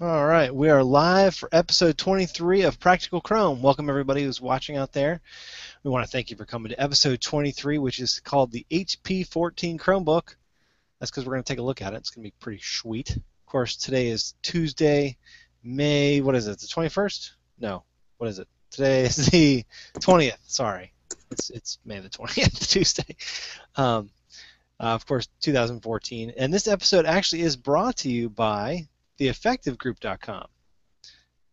All right, we are live for episode 23 of Practical Chrome. Welcome everybody who's watching out there. We want to thank you for coming to episode 23, which is called the HP 14 Chromebook. That's because we're going to take a look at it. It's going to be pretty sweet. Of course, today is Tuesday, May, what is it, the 21st? No, what is it? Today is the 20th, sorry. It's May the 20th, Tuesday. Of course, 2014. And this episode actually is brought to you by theeffectivegroup.com.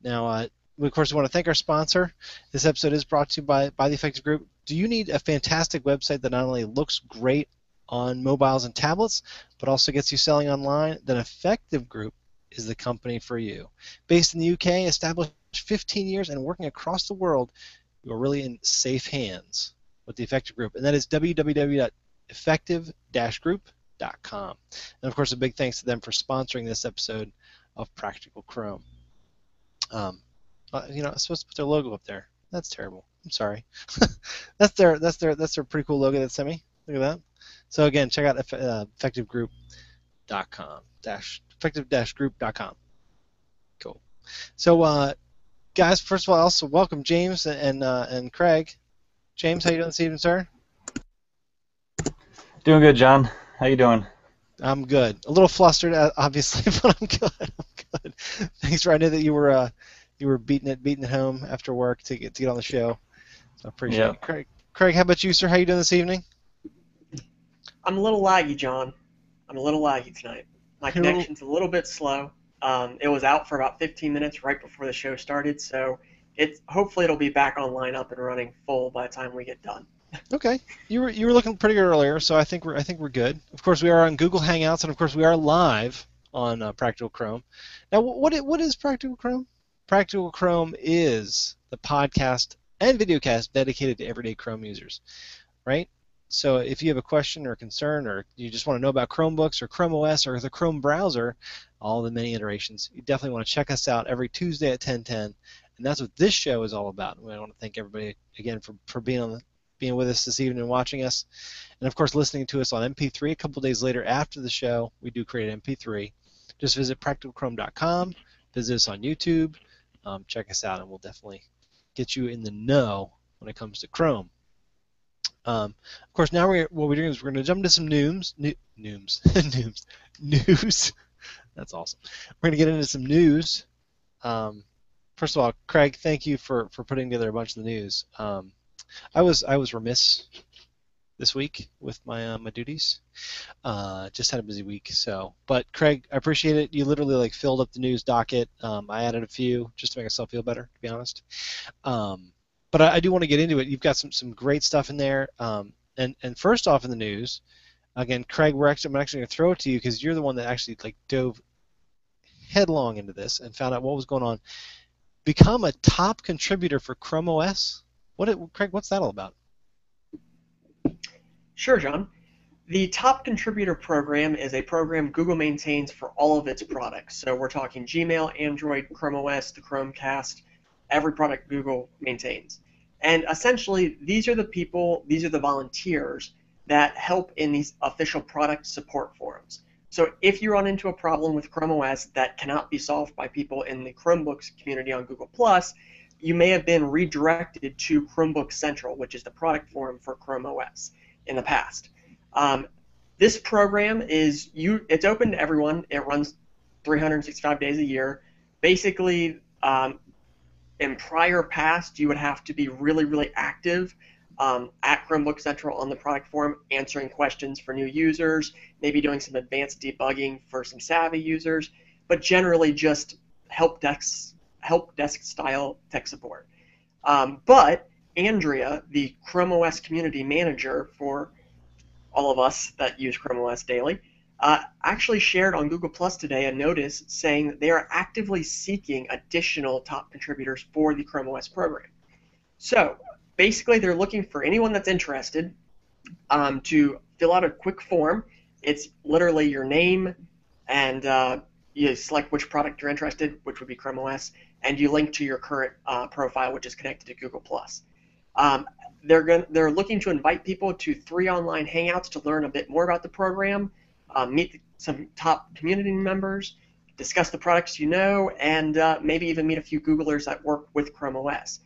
Now, we, of course, want to thank our sponsor. This episode is brought to you by the Effective Group. Do you need a fantastic website that not only looks great on mobiles and tablets, but also gets you selling online? Then Effective Group is the company for you. Based in the UK, established 15 years and working across the world, you are really in safe hands with the Effective Group, and that is www.effective-group.com. And of course, a big thanks to them for sponsoring this episode of Practical Chrome. I'm supposed to put their logo up there. That's terrible. I'm sorry. that's their pretty cool logo they sent me. Look at that. So again, check out effectivegroup.com effective-group.com. Cool. So guys, first of all, also welcome James and Craig. James, how you doing this evening, sir? Doing good, John. How you doing? I'm good. A little flustered, obviously, but I'm good. I'm good. Thanks, for I knew that you were beating it home after work to get on the show. So I appreciate it. Craig, how about you, sir? How you doing this evening? I'm a little laggy, John. I'm a little laggy tonight. My connection's a little bit slow. It was out for about 15 minutes right before the show started, so hopefully it'll be back online, up and running full by the time we get done. Okay, you were looking pretty good earlier, so I think we're good. Of course, we are on Google Hangouts, and of course, we are live on Practical Chrome. Now, what is Practical Chrome? Practical Chrome is the podcast and videocast dedicated to everyday Chrome users, right? So if you have a question or a concern, or you just want to know about Chromebooks or Chrome OS or the Chrome browser, all the many iterations, you definitely want to check us out every Tuesday at 10:10, and that's what this show is all about. I want to thank everybody again for being with us this evening and watching us, and of course listening to us on MP3 a couple days later after the show. We do create an MP3. Just visit practicalchrome.com, visit us on YouTube, check us out, and we'll definitely get you in the know when it comes to Chrome. Of course, now what we're doing is we're going to jump into some news. That's awesome. We're going to get into some news. First of all, Craig, thank you for putting together a bunch of the news. I was remiss this week with my duties. Just had a busy week, but Craig, I appreciate it. You literally filled up the news docket. I added a few just to make myself feel better, to be honest. But I do want to get into it. You've got some great stuff in there. And first off in the news, again, Craig, I'm actually going to throw it to you because you're the one that actually dove headlong into this and found out what was going on. Become a top contributor for Chrome OS. Craig, what's that all about? Sure, John. The Top Contributor program is a program Google maintains for all of its products. So we're talking Gmail, Android, Chrome OS, the Chromecast, every product Google maintains. And essentially, these are the volunteers that help in these official product support forums. So if you run into a problem with Chrome OS that cannot be solved by people in the Chromebooks community on Google+, you may have been redirected to Chromebook Central, which is the product forum for Chrome OS in the past. This program it's open to everyone. It runs 365 days a year. Basically, in prior past, you would have to be really, really active at Chromebook Central on the product forum, answering questions for new users, maybe doing some advanced debugging for some savvy users, but generally just help desk style tech support. But Andrea, the Chrome OS community manager for all of us that use Chrome OS daily, actually shared on Google Plus today a notice saying that they are actively seeking additional top contributors for the Chrome OS program. So basically, they're looking for anyone that's interested to fill out a quick form. It's literally your name, and you select which product you're interested, which would be Chrome OS, and you link to your current profile, which is connected to Google Plus. They're looking to invite people to 3 online hangouts to learn a bit more about the program, meet some top community members, discuss the products you know, and maybe even meet a few Googlers that work with Chrome OS.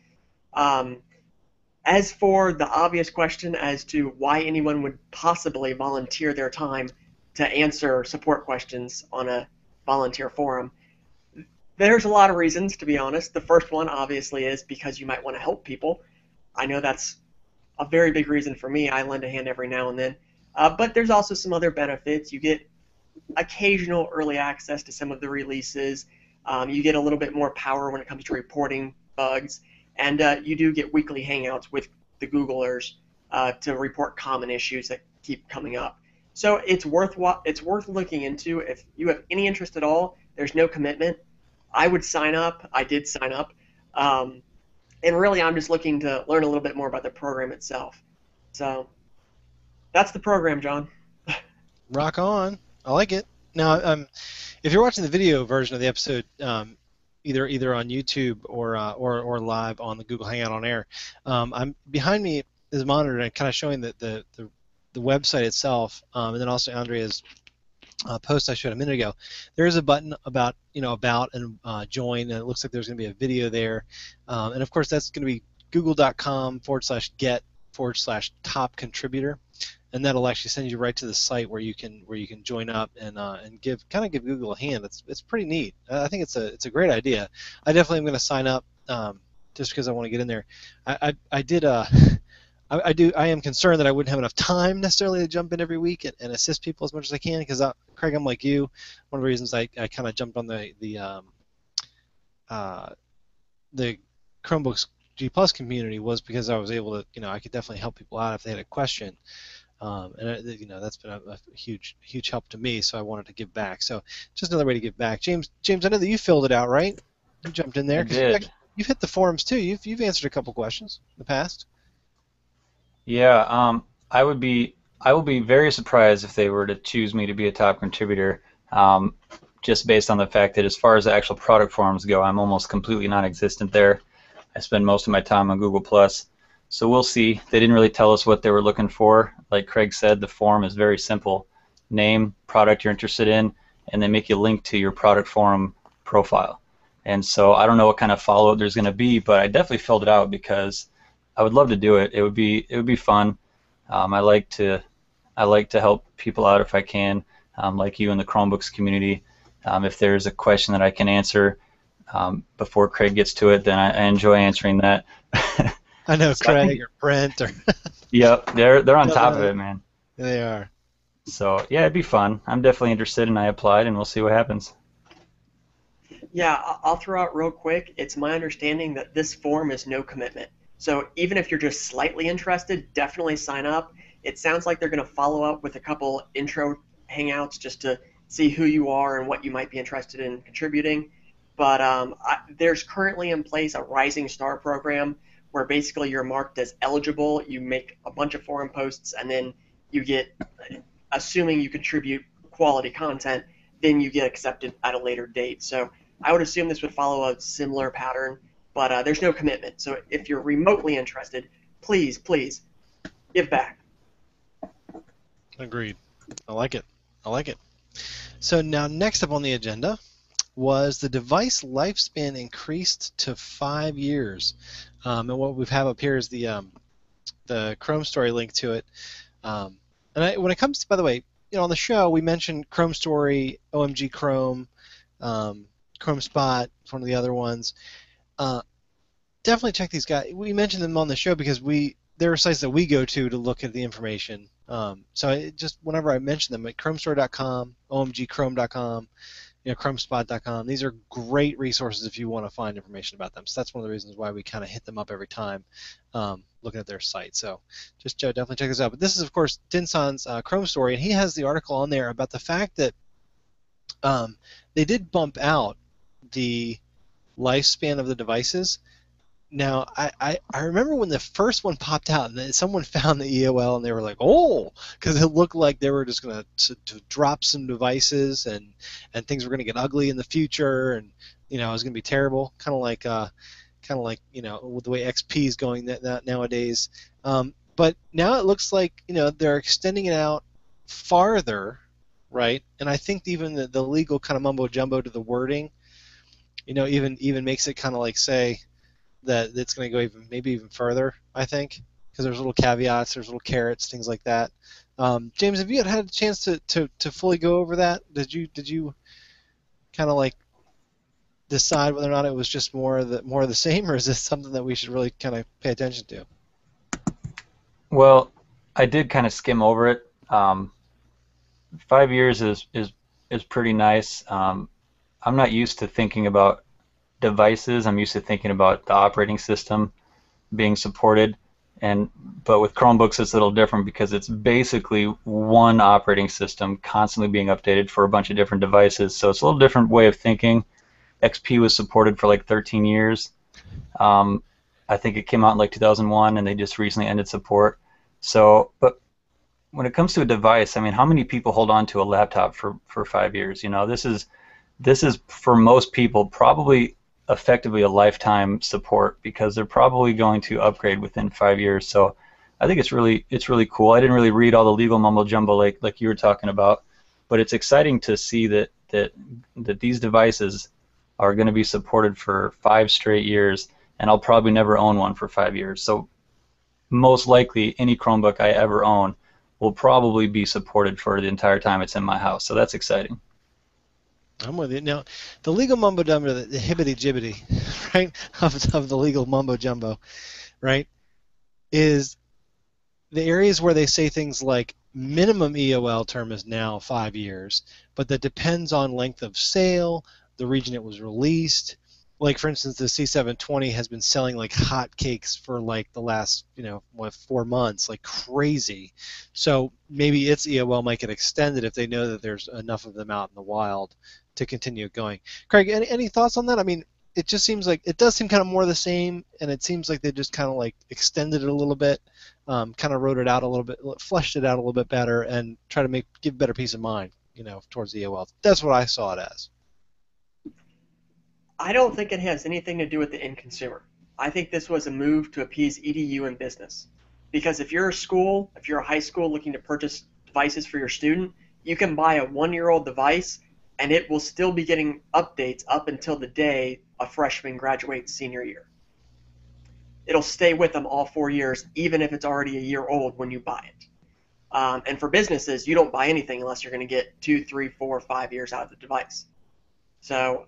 As for the obvious question as to why anyone would possibly volunteer their time to answer support questions on a volunteer forum, there's a lot of reasons, to be honest. The first one, obviously, is because you might want to help people. I know that's a very big reason for me. I lend a hand every now and then. But there's also some other benefits. You get occasional early access to some of the releases. You get a little bit more power when it comes to reporting bugs. And you do get weekly hangouts with the Googlers to report common issues that keep coming up. So it's worth looking into. If you have any interest at all, there's no commitment. I would sign up. I did sign up. And really, I'm just looking to learn a little bit more about the program itself. So that's the program, John. Rock on. I like it. Now, if you're watching the video version of the episode, either on YouTube or live on the Google Hangout on Air, I'm behind me is a monitor and kind of showing the website itself, and then also Andrea's post I showed a minute ago. There is a button about and join, and it looks like there's going to be a video there, and of course that's going to be google.com/get/top contributor. And that'll actually send you right to the site where you can join up and give Google a hand. It's pretty neat. I think it's a great idea. I definitely am going to sign up just because I want to get in there. I am concerned that I wouldn't have enough time necessarily to jump in every week and assist people as much as I can, because Craig, I'm like you. One of the reasons I kind of jumped on the Chromebooks G Plus community was because I was able to, I could definitely help people out if they had a question. And that's been a huge help to me, so I wanted to give back. So just another way to give back. James, I know that you filled it out, right? You jumped in there. I did. You've hit the forums too. You've answered a couple questions in the past. Yeah, I will be very surprised if they were to choose me to be a top contributor, just based on the fact that as far as the actual product forums go, I'm almost completely non-existent there. I spend most of my time on Google+. So we'll see. They didn't really tell us what they were looking for. Like Craig said, the form is very simple. Name, product you're interested in, and they make you link to your product forum profile. And so I don't know what kind of follow-up there's going to be, but I definitely filled it out because I would love to do it. It would be fun. I like to help people out if I can, like you in the Chromebooks community. If there's a question that I can answer before Craig gets to it, then I enjoy answering that. I know Craig or Brent or. Yep, they're on top of it, man. They are. So yeah, it'd be fun. I'm definitely interested, and I applied, and we'll see what happens. Yeah, I'll throw out real quick. It's my understanding that this form is no commitment. So even if you're just slightly interested, definitely sign up. It sounds like they're going to follow up with a couple intro hangouts just to see who you are and what you might be interested in contributing. But there's currently in place a Rising Star program where basically you're marked as eligible. You make a bunch of forum posts, and then you get, assuming you contribute quality content, then you get accepted at a later date. So I would assume this would follow a similar pattern, but there's no commitment. So if you're remotely interested, please give back. Agreed. I like it. So now next up on the agenda was the device lifespan increased to 5 years. And what we have up here is the Chrome Story link to it. And when it comes to, by the way, on the show we mentioned Chrome Story, OMG Chrome, Chrome Spot, one of the other ones. Definitely check these guys. We mentioned them on the show because there are sites that we go to look at the information. So just whenever I mention them, at chromestore.com, omgchrome.com, chromespot.com, these are great resources if you want to find information about them. So that's one of the reasons why we kind of hit them up every time looking at their site. So just definitely check this out. But this is, of course, Dinsan's Chrome Story, and he has the article on there about the fact that they did bump out the lifespan of the devices. Now, I remember when the first one popped out, and then someone found the EOL, and they were like, oh, because it looked like they were just going to drop some devices, and things were going to get ugly in the future, and it was going to be terrible, kind of like with the way XP is going nowadays. But now it looks like they're extending it out farther, right? And I think even the legal kind of mumbo jumbo to the wording, even makes it kind of like say that it's going to go maybe even further. I think because there's little caveats, there's little carrots, things like that. James, have you had a chance to fully go over that? Did you kind of like decide whether or not it was just more of the same, or is this something that we should really kind of pay attention to? Well, I did kind of skim over it. 5 years is pretty nice. I'm not used to thinking about devices. I'm used to thinking about the operating system being supported. But with Chromebooks, it's a little different because it's basically one operating system constantly being updated for a bunch of different devices. So it's a little different way of thinking. XP was supported for like 13 years. I think it came out in like 2001, and they just recently ended support. So, but when it comes to a device, I mean, how many people hold on to a laptop for 5 years? This is for most people probably effectively a lifetime support because they're probably going to upgrade within 5 years. So I think it's really cool. I didn't really read all the legal mumbo jumbo like you were talking about, but it's exciting to see that these devices are going to be supported for 5 straight years, and I'll probably never own one for 5 years. So most likely any Chromebook I ever own will probably be supported for the entire time it's in my house. So that's exciting. I'm with you. Now, the legal mumbo jumbo, the hibbity jibbity, right, of the legal mumbo jumbo, right, is the areas where they say things like minimum EOL term is now 5 years, but that depends on length of sale, the region it was released. Like, for instance, the C720 has been selling like hotcakes for like the last 4 months, like crazy. So maybe its EOL might get extended if they know that there's enough of them out in the wild to continue going. Craig, any thoughts on that? I mean, it just seems like it does seem kind of more the same, and it seems like they just kind of like extended it a little bit, kind of wrote it out a little bit, fleshed it out a little bit better, and try to give better peace of mind, towards the EOL. That's what I saw it as. I don't think it has anything to do with the end consumer. I think this was a move to appease EDU and business. Because if you're a high school looking to purchase devices for your student, you can buy a 1-year-old device and it will still be getting updates up until the day a freshman graduates senior year. It'll stay with them all 4 years, even if it's already a year old when you buy it. And for businesses, you don't buy anything unless you're going to get 2, 3, 4, 5 years out of the device. So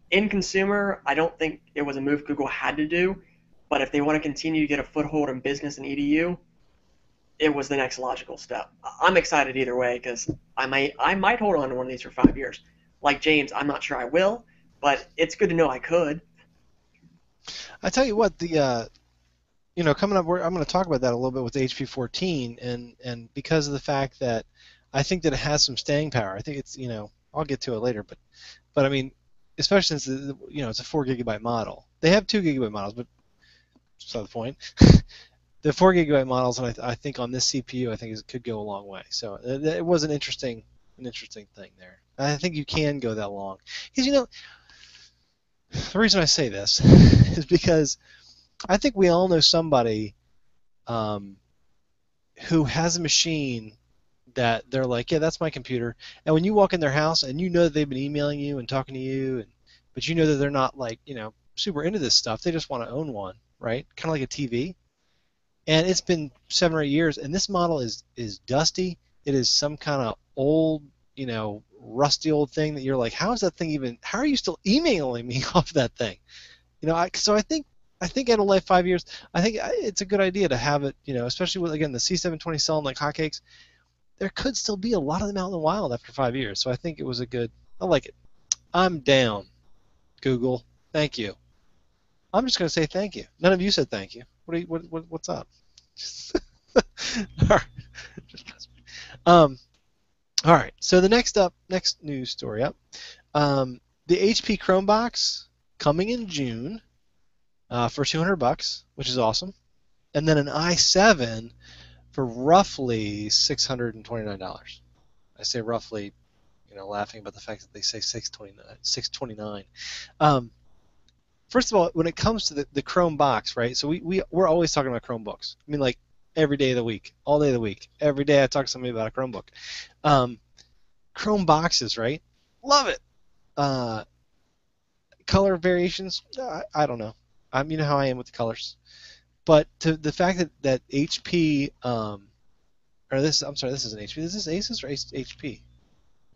in consumer, I don't think it was a move Google had to do, but if they want to continue to get a foothold in business and EDU, it was the next logical step. I'm excited either way because I might hold on to one of these for 5 years. Like James, I'm not sure I will, but it's good to know I could. I tell you what, coming up, I'm going to talk about that a little bit with the HP 14, and because of the fact that I think that it has some staying power. I think it's, I'll get to it later, but I mean, especially since it's a 4 gigabyte model. They have 2 gigabyte models, but that's not the point. The 4 gigabyte models, and I think on this CPU, I think it could go a long way. So it was an interesting thing there. I think you can go that long, because the reason I say this is because I think we all know somebody who has a machine that they're like, yeah, that's my computer. And when you walk in their house and you know that they've been emailing you and talking to you, but you know that they're not like, super into this stuff. They just want to own one, right? Kind of like a TV. And it's been 7 or 8 years, and this model is dusty. It is some kind of old, rusty old thing that you're like, how is that thing even? How are you still emailing me off that thing? So I think end of life 5 years. I think it's a good idea to have it, especially with, again, the C720 selling like hotcakes. There could still be a lot of them out in the wild after 5 years. So I think it was I like it. I'm down, Google. Thank you. I'm just going to say thank you. None of you said thank you. What's up? All right. So the next news story up. The HP Chromebox coming in June for $200, which is awesome. And then an i7 for roughly $629. I say roughly, laughing about the fact that they say $629. First of all, when it comes to the Chrome box, right? So we're always talking about Chromebooks. I mean, like every day of the week, all day of the week, every day I talk to somebody about a Chromebook. Chrome boxes, right? Love it. Color variations, I don't know. You know how I am with the colors. But to the fact that HP, I'm sorry, this isn't HP. Is this Asus or HP?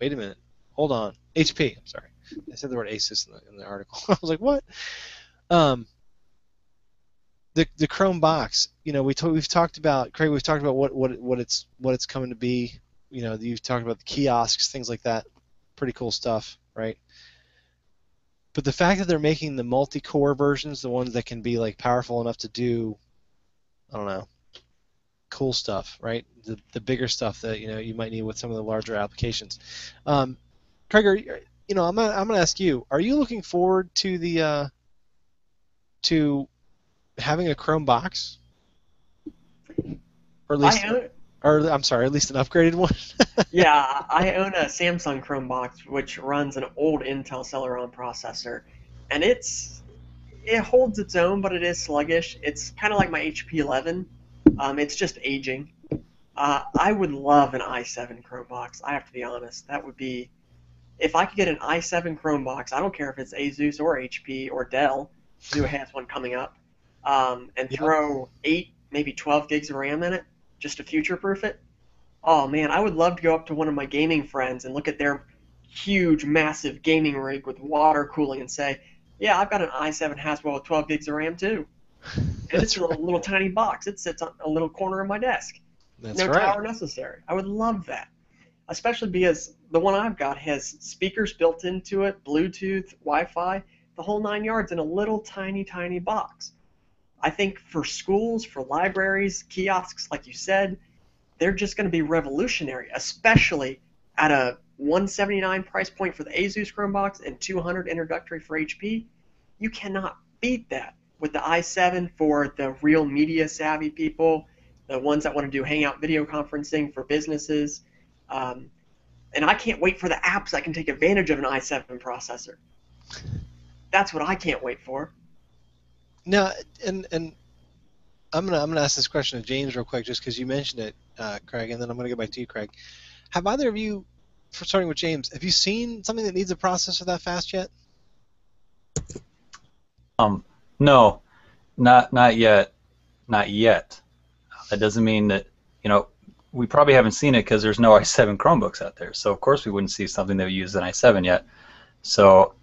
Wait a minute. Hold on. HP. I'm sorry. I said the word Asus in the article. I was like, what? Um, the Chrome box. We've talked about, Craig. We've talked about what it's coming to be. You've talked about the kiosks, things like that. Pretty cool stuff, right? But the fact that they're making the multi-core versions, the ones that can be like powerful enough to do, I don't know, cool stuff, right? The bigger stuff that you might need with some of the larger applications. Craig, I'm gonna ask you: are you looking forward to the to having a Chrome box, or at least, at least an upgraded one? Yeah, I own a Samsung Chromebook which runs an old Intel Celeron processor, and it holds its own, but it is sluggish. It's kind of like my HP 11. It's just aging. I would love an i7 Chromebook. I have to be honest. That would be, if I could get an i7 Chromebook. I don't care if it's Asus or HP or Dell. Who has one coming up? And throw 8, maybe 12 gigs of RAM in it, just to future-proof it. Oh man, I would love to go up to one of my gaming friends and look at their huge, massive gaming rig with water cooling and say, yeah, I've got an i7 Haswell with 12 gigs of RAM too. And it's a little tiny box. It sits on a little corner of my desk. That's no right. tower necessary. I would love that. Especially because the one I've got has speakers built into it, Bluetooth, Wi-Fi, the whole 9 yards in a little tiny, tiny box. I think for schools, for libraries, kiosks, like you said, they're just going to be revolutionary, especially at a $179 price point for the Asus Chromebook and $200 introductory for HP. You cannot beat that with the i7 for the real media savvy people, the ones that want to do hangout video conferencing for businesses. And I can't wait for the apps that can take advantage of an i7 processor. That's what I can't wait for. Now, and I'm gonna ask this question to James real quick, just because you mentioned it, Craig, and then I'm gonna go back to you, Craig. Have either of you, for starting with James, have you seen something that needs a processor that fast yet? No, not yet, not yet. That doesn't mean that we probably haven't seen it because there's no i7 Chromebooks out there. So of course we wouldn't see something that would use an i7 yet. So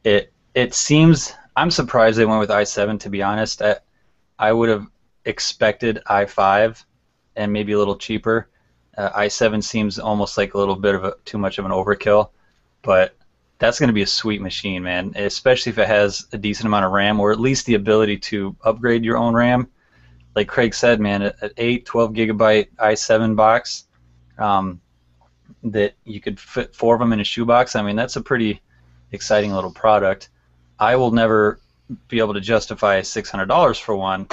it seems, I'm surprised they went with i7, to be honest. I would have expected i5 and maybe a little cheaper. i7 seems almost like a little bit of too much of an overkill, but that's going to be a sweet machine, man, especially if it has a decent amount of RAM, or at least the ability to upgrade your own RAM. Like Craig said, man, an 8, 12 gigabyte i7 box that you could fit 4 of them in a shoebox. I mean, that's a pretty exciting little product. I will never be able to justify $600 for one,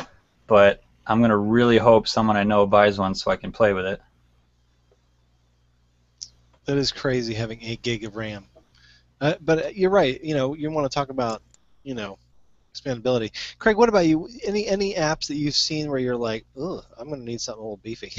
but I'm going to really hope someone I know buys one so I can play with it. That is crazy, having 8 gig of RAM. But you're right. You want to talk about, expandability. Craig, what about you? Any apps that you've seen where you're like, ugh, I'm going to need something a little beefy?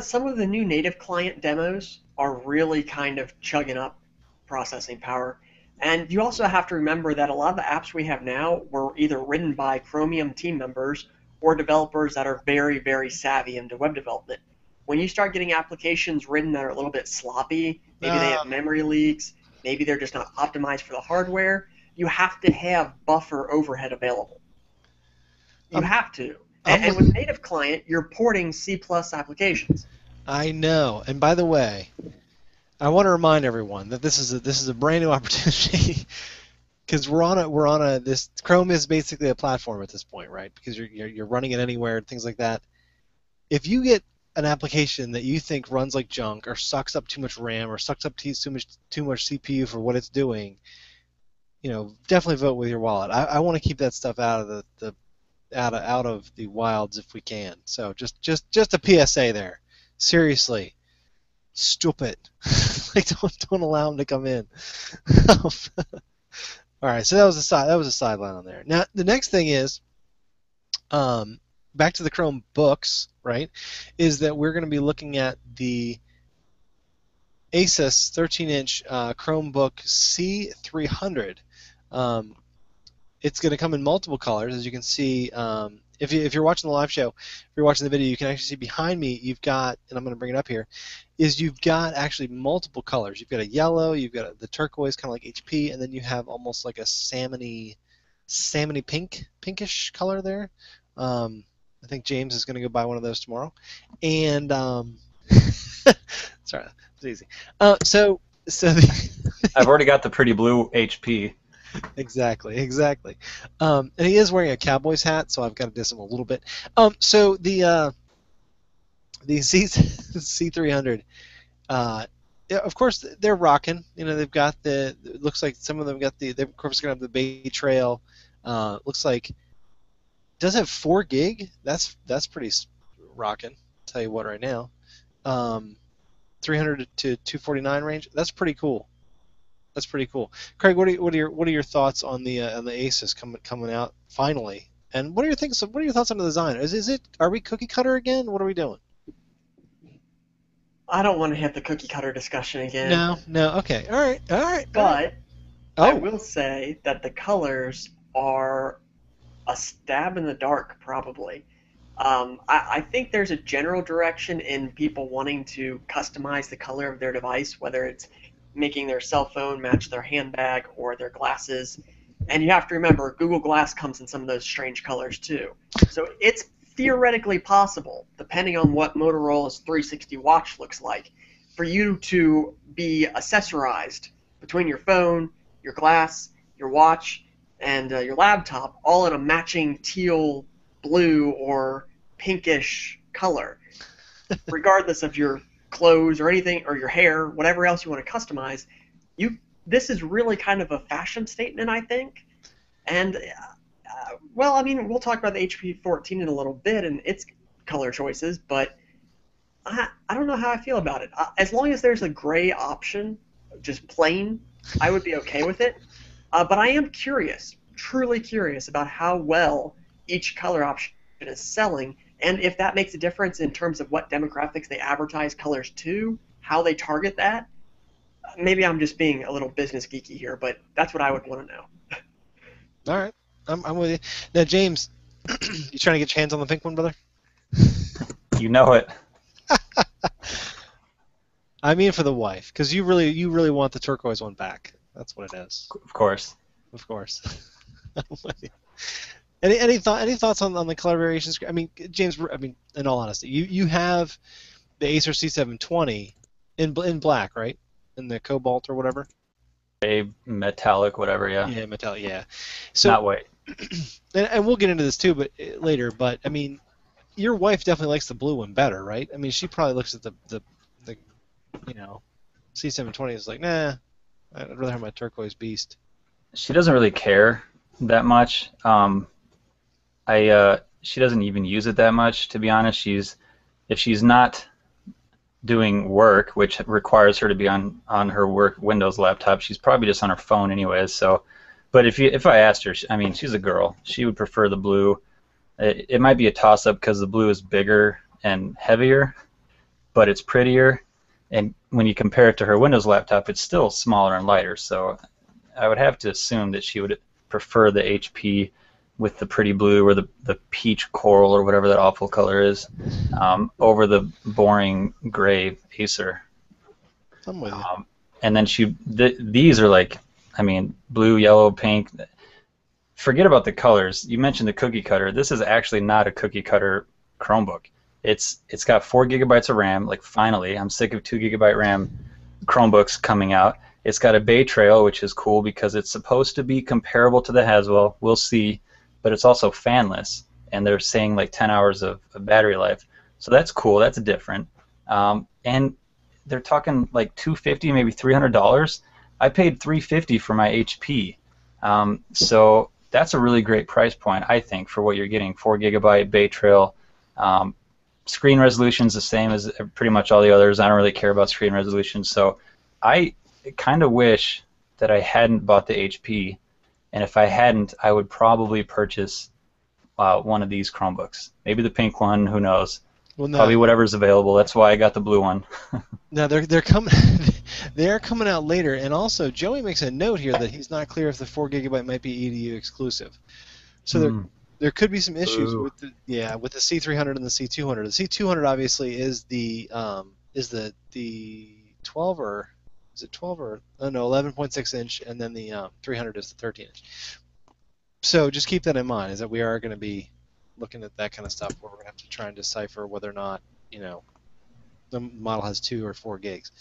Some of the new native client demos are really kind of chugging up processing power. And you also have to remember that a lot of the apps we have now were either written by Chromium team members or developers that are very, very savvy into web development. When you start getting applications written that are a little bit sloppy, maybe they have memory leaks, maybe they're just not optimized for the hardware, you have to have buffer overhead available. You have to. And with native client, you're porting C+ applications. I know. And by the way, I want to remind everyone that this is a brand new opportunity, because this Chrome is basically a platform at this point, right? Because you're running it anywhere and things like that. If you get an application that you think runs like junk or sucks up too much RAM or sucks up too much CPU for what it's doing, definitely vote with your wallet. I want to keep that stuff out of out of the wilds if we can. So just a PSA there. Seriously, stupid. Like don't allow them to come in. All right, so that was a sideline on there. Now the next thing is, back to the Chromebooks, right? Is that we're going to be looking at the Asus 13-inch Chromebook C300. It's going to come in multiple colors, as you can see. If you're watching the live show, if you're watching the video, you can actually see behind me. You've got, and I'm going to bring it up here, you've got actually multiple colors. You've got a yellow, you've got the turquoise, kind of like HP, and then you have almost like a salmony pinkish color there. I think James is going to go buy one of those tomorrow, and sorry, it's easy. So I've already got the pretty blue HP. Exactly. And he is wearing a Cowboys hat, so I've got to diss him a little bit. So the C300, yeah, of course they're rocking. You know, they've got it looks like some of them got they're of course going to have the Bay Trail. Looks like does have 4 gig. That's pretty rocking. Tell you what, right now, 300 to 249 range. That's pretty cool. Craig, what are your thoughts on the Asus coming out finally? And what are your thoughts on the design? Are we cookie cutter again? What are we doing? I don't want to have the cookie cutter discussion again. No. Okay. All right. But I will say that the colors are a stab in the dark, probably. I think there's a general direction in people wanting to customize the color of their device, whether it's making their cell phone match their handbag or their glasses. And you have to remember, Google Glass comes in some of those strange colors too. So it's theoretically possible, depending on what Motorola's 360 watch looks like, for you to be accessorized between your phone, your glass, your watch, and your laptop, all in a matching teal, blue, or pinkish color, regardless of your clothes or anything, or your hair, whatever else you want to customize. This is really kind of a fashion statement, I think. And well, I mean, we'll talk about the HP 14 in a little bit and its color choices, but I don't know how I feel about it. As long as there's a gray option, just plain, I would be okay with it. But I am curious, truly curious, about how well each color option is selling, and if that makes a difference in terms of what demographics they advertise colors to, how they target that. Maybe I'm just being a little business geeky here, but that's what I would want to know. All right, I'm with you. Now, James, you trying to get your hands on the pink one, brother? You know it. I mean, for the wife, because you really want the turquoise one back. That's what it is. Of course. Any thoughts on the color variations? I mean, James. In all honesty, you have the Acer C720 in black, right? In the cobalt or whatever. A metallic, whatever. Yeah. Yeah, metallic. Yeah. So not white. And we'll get into this too, but later. But I mean, your wife definitely likes the blue one better, right? I mean, she probably looks at the C720 is like, nah, I'd rather have my turquoise beast. She doesn't really care that much. She doesn't even use it that much, to be honest. If she's not doing work, which requires her to be on her work Windows laptop, she's probably just on her phone anyways. So, but if I asked her, I mean, she's a girl. She would prefer the blue. It might be a toss-up because the blue is bigger and heavier, but it's prettier. And when you compare it to her Windows laptop, it's still smaller and lighter. So I would have to assume that she would prefer the HP with the pretty blue or the peach coral or whatever that awful color is over the boring gray Acer. I'm with you. And then these are like, I mean, blue, yellow, pink. Forget about the colors. You mentioned the cookie cutter. This is actually not a cookie cutter Chromebook. It's got 4 gigabytes of RAM. Like, finally, I'm sick of 2 gigabyte RAM Chromebooks coming out. It's got a Bay Trail, which is cool because it's supposed to be comparable to the Haswell. We'll see. But it's also fanless, and they're saying like 10 hours of battery life. So that's cool. That's different. And they're talking like $250, maybe $300. I paid $350 for my HP. So that's a really great price point, I think, for what you're getting. 4 gigabyte Bay Trail. Screen resolution is the same as pretty much all the others. I don't really care about screen resolution. So I kind of wish that I hadn't bought the HP. And if I hadn't, I would probably purchase one of these Chromebooks. Maybe the pink one, who knows. Well, Probably no, whatever's available. That's why I got the blue one. no, they're coming. They are coming out later, and also Joey makes a note here that he's not clear if the 4 GB might be EDU exclusive. So Hmm. there could be some issues Ooh. with the C300 and the C200. The C200 obviously is the 12 or is it 12 or oh no 11.6 inch, and then the 300 is the 13 inch. So just keep that in mind, is that we are going to be looking at that kind of stuff where we're going to have to try and decipher whether or not the model has 2 or 4 gigs.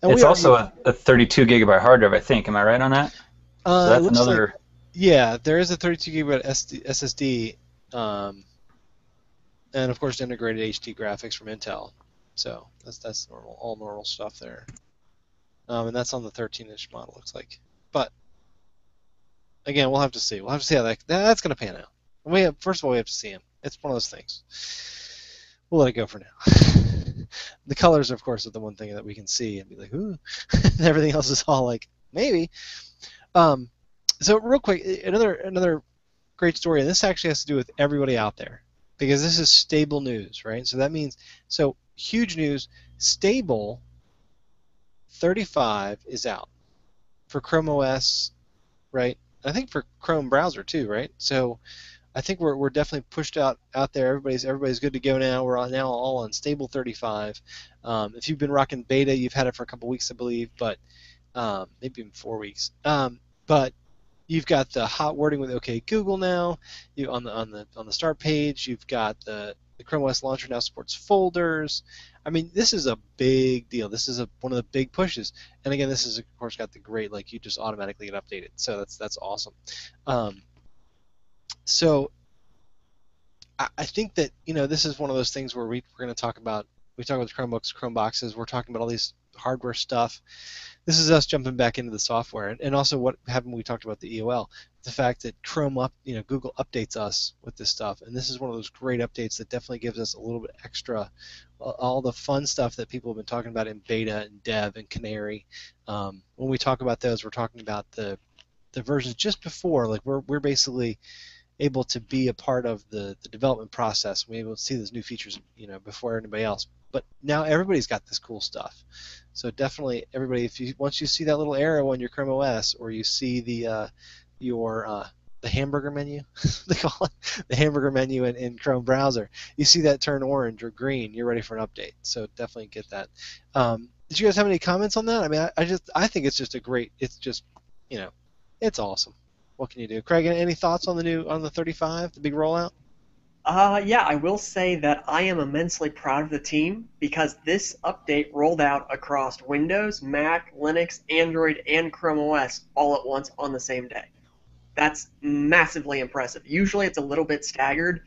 And we It's already also a 32 gigabyte hard drive, I think. Am I right on that? So it that's looks like another. yeah, there is a 32 gigabyte SSD, and of course integrated HD graphics from Intel. So that's normal, all normal stuff there. And that's on the 13-inch model, looks like. But again, we'll have to see. We'll have to see how that's going to pan out. First of all, we have to see him. It's one of those things. We'll let it go for now. The colors, of course, are the one thing that we can see and be like, ooh. And everything else is all like, maybe. So real quick, another great story, and this actually has to do with everybody out there, because this is stable news, right? So that means, huge news, stable 35 is out for Chrome OS, right? I think for Chrome browser too, right? So I think we're definitely pushed out there. Everybody's good to go now. We're now all on stable 35. If you've been rocking beta, you've had it for a couple weeks, I believe, but maybe even 4 weeks. But you've got the hot wording with OK Google now. You on the start page, you've got the Chrome OS launcher now supports folders. I mean, this is a big deal. This is one of the big pushes. And again, this is of course got the great, like, you just automatically get updated. So that's awesome. So I think that this is one of those things where we're going to talk about. We talk about Chromebooks, Chromeboxes. We're talking about all these hardware stuff. This is us jumping back into the software, and also what happened when we talked about the EOL. The fact that Google updates us with this stuff, and this is one of those great updates that definitely gives us a little bit extra, all the fun stuff that people have been talking about in beta and dev and Canary. When we talk about those, we're talking about the versions just before. Like we're basically able to be a part of the development process. We're able to see those new features, before anybody else. But now everybody's got this cool stuff. So definitely, everybody, once you see that little arrow on your Chrome OS, or you see the hamburger menu, they call it the hamburger menu in Chrome browser, you see that turn orange or green, you're ready for an update. So definitely get that. Did you guys have any comments on that? I mean, I think it's just it's awesome. What can you do? Craig, any thoughts on the 35, the big rollout? Yeah, I will say that I am immensely proud of the team because this update rolled out across Windows, Mac, Linux, Android, and Chrome OS all at once on the same day. That's massively impressive. Usually it's a little bit staggered.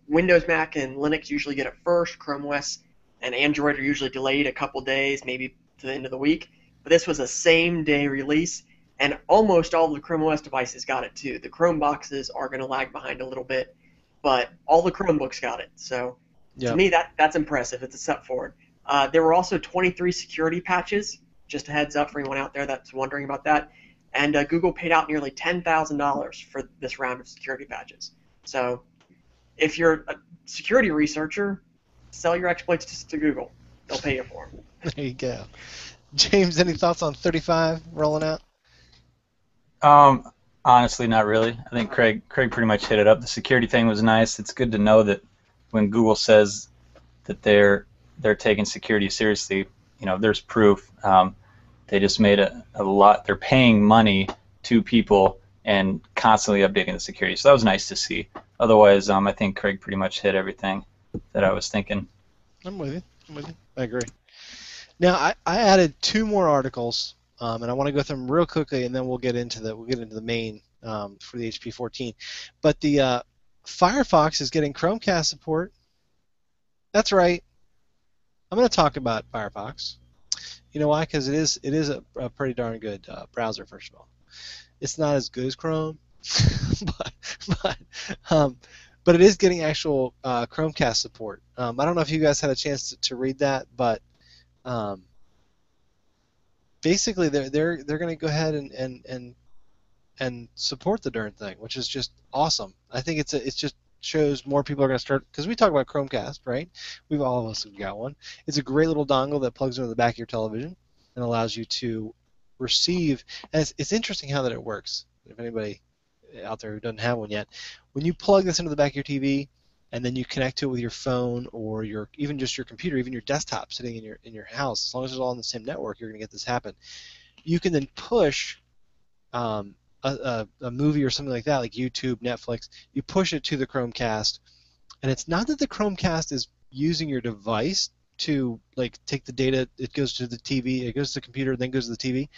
Windows, Mac, and Linux usually get it first. Chrome OS and Android are usually delayed a couple days, maybe to the end of the week. But this was a same-day release, and almost all of the Chrome OS devices got it too. The Chrome boxes are going to lag behind a little bit, but all the Chromebooks got it. So to Yep. me, that's impressive. It's a step forward. There were also 23 security patches, just a heads up for anyone out there that's wondering about that. And Google paid out nearly $10,000 for this round of security patches. So if you're a security researcher, sell your exploits to Google. They'll pay you for them. There you go. James, any thoughts on 35 rolling out? Honestly, not really. I think Craig pretty much hit it up. The security thing was nice. It's good to know that when Google says that they're taking security seriously, there's proof. They just made a lot. They're paying money to people and constantly updating the security. So that was nice to see. Otherwise, I think Craig pretty much hit everything that I was thinking. I'm with you. I agree. Now, I added 2 more articles, and I want to go through them real quickly, and then we'll get into the main for the HP 14. But the Firefox is getting Chromecast support. That's right. I'm going to talk about Firefox. You know why? Because it is a pretty darn good browser. First of all, it's not as good as Chrome, but it is getting actual Chromecast support. I don't know if you guys had a chance to read that, but basically they're going to go ahead and support the darn thing, which is just awesome. I think it's just shows more people are going to start, because we talk about Chromecast, right? All of us have got one. It's a great little dongle that plugs into the back of your television and allows you to receive. And it's interesting how that it works. If anybody out there who doesn't have one yet, when you plug this into the back of your TV and then you connect to it with your phone or even just your computer, even your desktop sitting in your house, as long as it's all on the same network, you're going to get this happen. You can then push a movie or something like that, like YouTube, Netflix. You push it to the Chromecast, and it's not that the Chromecast is using your device to like take the data. It goes to the TV, it goes to the computer, then goes to the TV.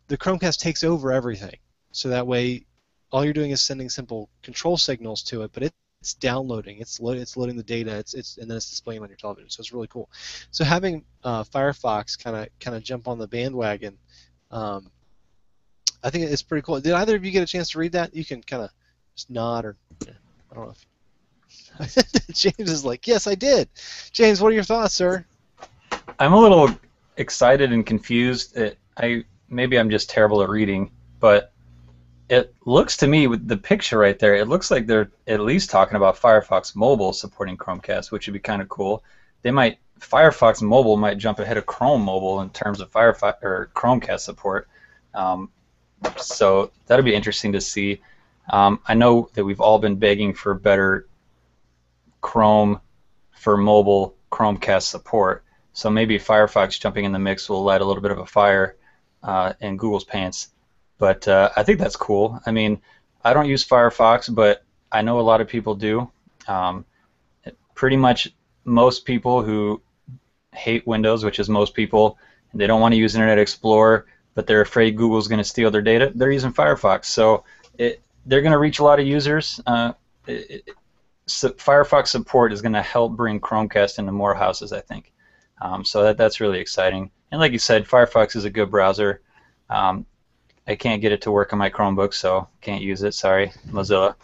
The Chromecast takes over everything, so that way all you're doing is sending simple control signals to it, but it's downloading, it's loading the data, and then it's displaying on your television. So it's really cool. So having Firefox kind of jump on the bandwagon, I think it's pretty cool. Did either of you get a chance to read that? You can kind of just nod, or I don't know if James is like, yes, I did. James, what are your thoughts, sir? I'm a little excited and confused. Maybe I'm just terrible at reading, but it looks to me with the picture right there, it looks like they're at least talking about Firefox Mobile supporting Chromecast, which would be kind of cool. Firefox Mobile might jump ahead of Chrome Mobile in terms of Firefox or Chromecast support. So that'll be interesting to see. I know that we've all been begging for better Chrome for mobile Chromecast support. So maybe Firefox jumping in the mix will light a little bit of a fire in Google's pants. But I think that's cool. I mean, I don't use Firefox, but I know a lot of people do. Pretty much most people who hate Windows, which is most people, and they don't want to use Internet Explorer, but they're afraid Google's going to steal their data, they're using Firefox. So they're going to reach a lot of users. Firefox support is going to help bring Chromecast into more houses, I think. So that's really exciting. And like you said, Firefox is a good browser. I can't get it to work on my Chromebook, so can't use it. Sorry, Mozilla.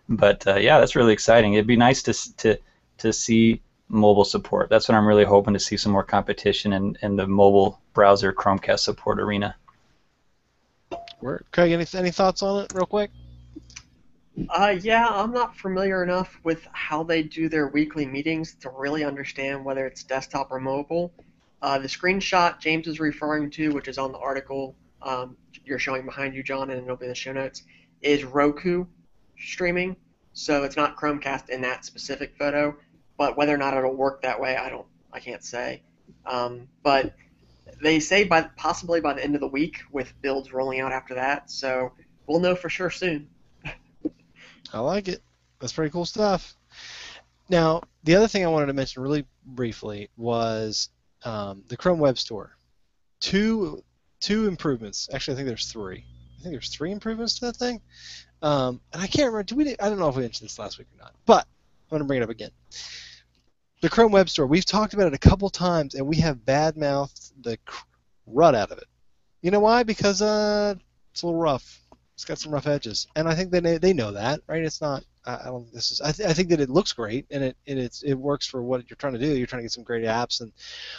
But yeah, that's really exciting. It'd be nice to see mobile support. That's what I'm really hoping to see, some more competition in the mobile browser Chromecast support arena. Craig, any thoughts on it real quick? Yeah, I'm not familiar enough with how they do their weekly meetings to really understand whether it's desktop or mobile. The screenshot James is referring to, which is on the article you're showing behind you, John, and it'll be in the show notes, is Roku streaming. So it's not Chromecast in that specific photo, but whether or not it'll work that way, I can't say. But they say possibly by the end of the week, with builds rolling out after that. So we'll know for sure soon. I like it. That's pretty cool stuff. Now, the other thing I wanted to mention really briefly was the Chrome Web Store. Two improvements. Actually, I think there's three. I think there's three improvements to that thing. And I can't remember. I don't know if we mentioned this last week or not, but I'm going to bring it up again. The Chrome Web Store. We've talked about it a couple times, and we have badmouthed the crud out of it. You know why? Because it's a little rough. It's got some rough edges, and I think they know that, right? It's not. I don't. This is. I think that it looks great, and it works for what you're trying to do. You're trying to get some great apps, and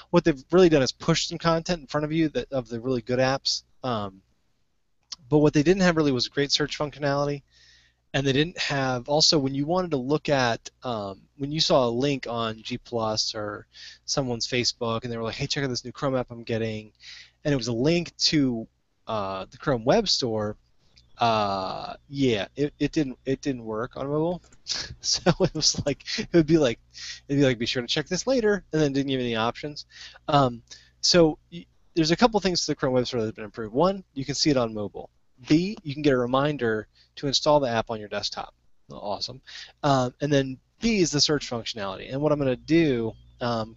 what they've really done is push some content in front of you of the really good apps. But what they didn't have really was great search functionality, and they didn't have also when you wanted to look at when you saw a link on G Plus or someone's Facebook, and they were like, "Hey, check out this new Chrome app I'm getting," and it was a link to the Chrome Web Store. Yeah, it didn't work on mobile, so it was like it'd be like be sure to check this later, and then didn't give you any options. So there's a couple things to the Chrome Web Store that have been improved. One, you can see it on mobile. B, you can get a reminder to install the app on your desktop. Awesome. And then B is the search functionality. And what I'm going to do,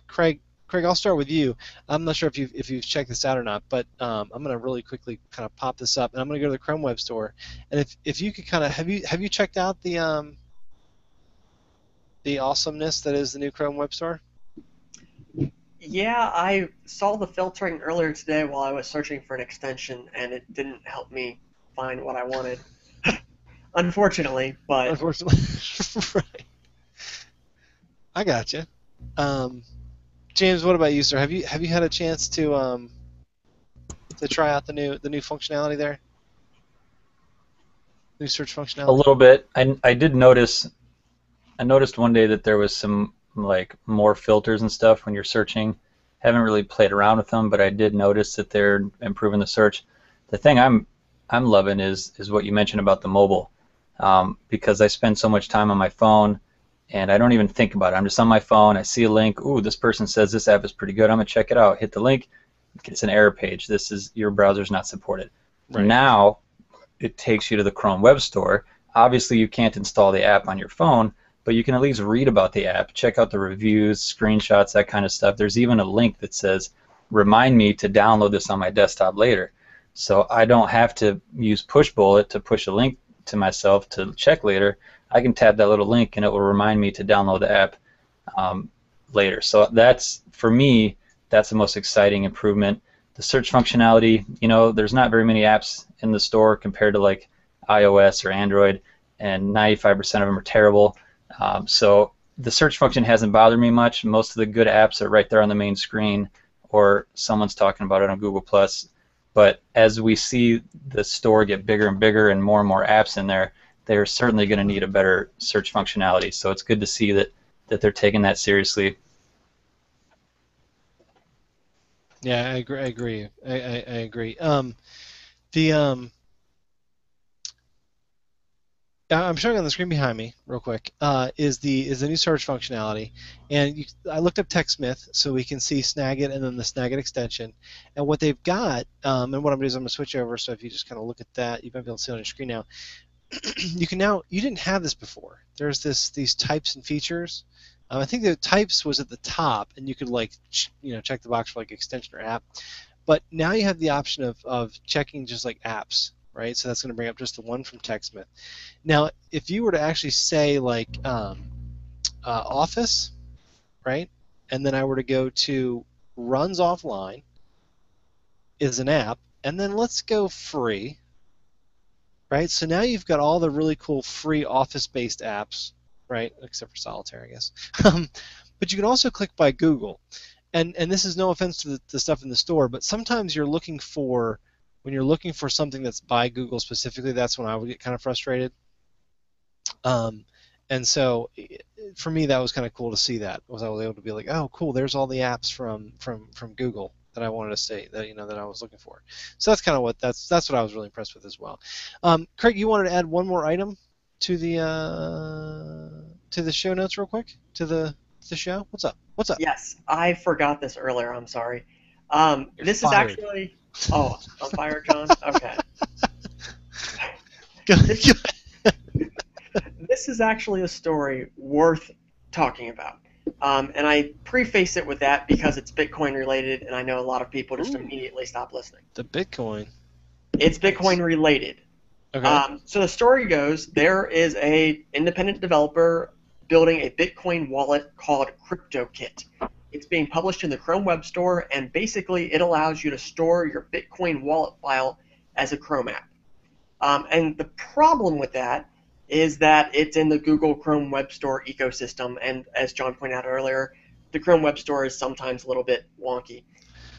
Craig, I'll start with you. I'm not sure if you've checked this out or not, but I'm going to really quickly kind of pop this up, and I'm going to go to the Chrome Web Store. And if you could kind of have you checked out the awesomeness that is the new Chrome Web Store? Yeah, I saw the filtering earlier today while I was searching for an extension, and it didn't help me find what I wanted. Unfortunately, but unfortunately, right. I gotcha. James, what about you, sir? Have you had a chance to try out the new functionality there? new search A functionality? little bit. I did notice. I noticed one day that there was some like more filters and stuff when you're searching. Haven't really played around with them, but I did notice that they're improving the search. The thing I'm loving is what you mentioned about the mobile, because I spend so much time on my phone, and I don't even think about it. I'm just on my phone. I see a link. Ooh, this person says this app is pretty good. I'm gonna check it out. Hit the link. It's an error page. This is your browser's not supported. Right. Now it takes you to the Chrome Web Store. Obviously, you can't install the app on your phone, but you can at least read about the app, check out the reviews, screenshots, that kind of stuff. There's even a link that says, remind me to download this on my desktop later. So I don't have to use Pushbullet to push a link to myself to check later. I can tap that little link and it will remind me to download the app later. So that's, for me, that's the most exciting improvement. The search functionality, you know, there's not very many apps in the store compared to like iOS or Android, and 95% of them are terrible. So the search function hasn't bothered me much. Most of the good apps are right there on the main screen, or someone's talking about it on Google+. But as we see the store get bigger and bigger and more apps in there, they're certainly going to need a better search functionality. So it's good to see that they're taking that seriously. Yeah, I agree. I agree. I agree. The I'm showing on the screen behind me, real quick, is the new search functionality, and I looked up TechSmith so we can see Snagit and then the Snagit extension, and what they've got, and what I'm going to do is I'm going to switch over. So if you just kind of look at that, you might be able to see it on your screen now. You didn't have this before. There's these types and features. I think the types was at the top, and you could like check the box for like extension or app. But now you have the option of checking just like apps, right? So that's going to bring up just the one from TechSmith. Now, if you were to actually say like Office, right, and then I were to go to runs offline is an app, and then let's go free, right? So now you've got all the really cool free Office-based apps, right, except for Solitaire, I guess. But you can also click by Google. And this is no offense to the stuff in the store, but sometimes when you're looking for something that's by Google specifically, that's when I would get kind of frustrated. And so for me, that was kind of cool to see that. Was I was able to be like, oh, cool, there's all the apps from Google that I wanted to see, that I was looking for. So that's kind of that's what I was really impressed with as well. Craig, you wanted to add one more item to the show notes real quick to the show. What's up? What's up? Yes, I forgot this earlier. I'm sorry. You're This is fired. actually. Oh, I'm fired, John. Okay. This, this is actually a story worth talking about. And I preface it with that because it's Bitcoin related, and I know a lot of people just immediately stop listening. The Bitcoin. It's Bitcoin related. Okay. So the story goes, there is a independent developer building a Bitcoin wallet called CryptoKit. It's being published in the Chrome Web Store, and basically it allows you to store your Bitcoin wallet file as a Chrome app. And the problem with that is that it's in the Google Chrome Web Store ecosystem, and as John pointed out earlier, the Chrome Web Store is sometimes a little bit wonky.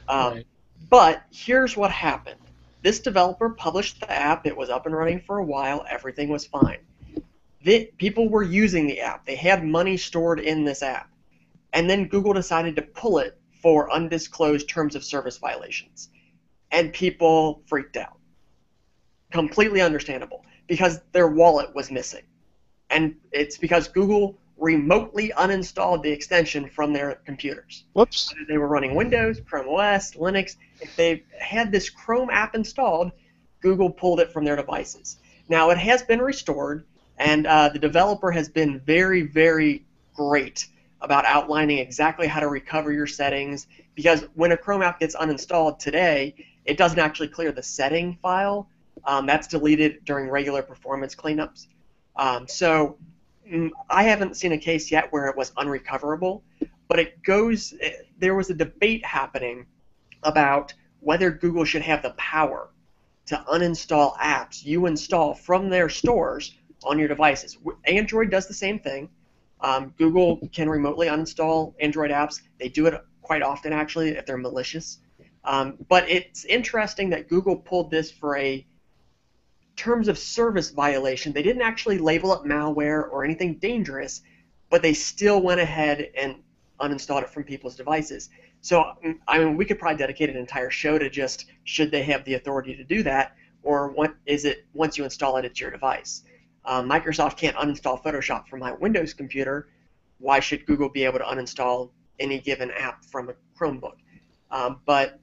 Right. But here's what happened. This developer published the app. It was up and running for a while. Everything was fine. People were using the app. They had money stored in this app. And then Google decided to pull it for undisclosed terms of service violations. And people freaked out. Completely understandable, because their wallet was missing. And it's because Google remotely uninstalled the extension from their computers. Whoops. Whether they were running Windows, Chrome OS, Linux, if they had this Chrome app installed, Google pulled it from their devices. Now, it has been restored, and the developer has been very, very great about outlining exactly how to recover your settings, because when a Chrome app gets uninstalled today, it doesn't actually clear the setting file. That's deleted during regular performance cleanups. So I haven't seen a case yet where it was unrecoverable, but there was a debate happening about whether Google should have the power to uninstall apps you install from their stores on your devices. Android does the same thing. Google can remotely uninstall Android apps. They do it quite often, actually, if they're malicious. But it's interesting that Google pulled this for a terms of service violation. They didn't actually label it malware or anything dangerous, but they still went ahead and uninstalled it from people's devices. So, I mean, we could probably dedicate an entire show to just should they have the authority to do that, or what is it once you install it, it's your device. Microsoft can't uninstall Photoshop from my Windows computer. Why should Google be able to uninstall any given app from a Chromebook? But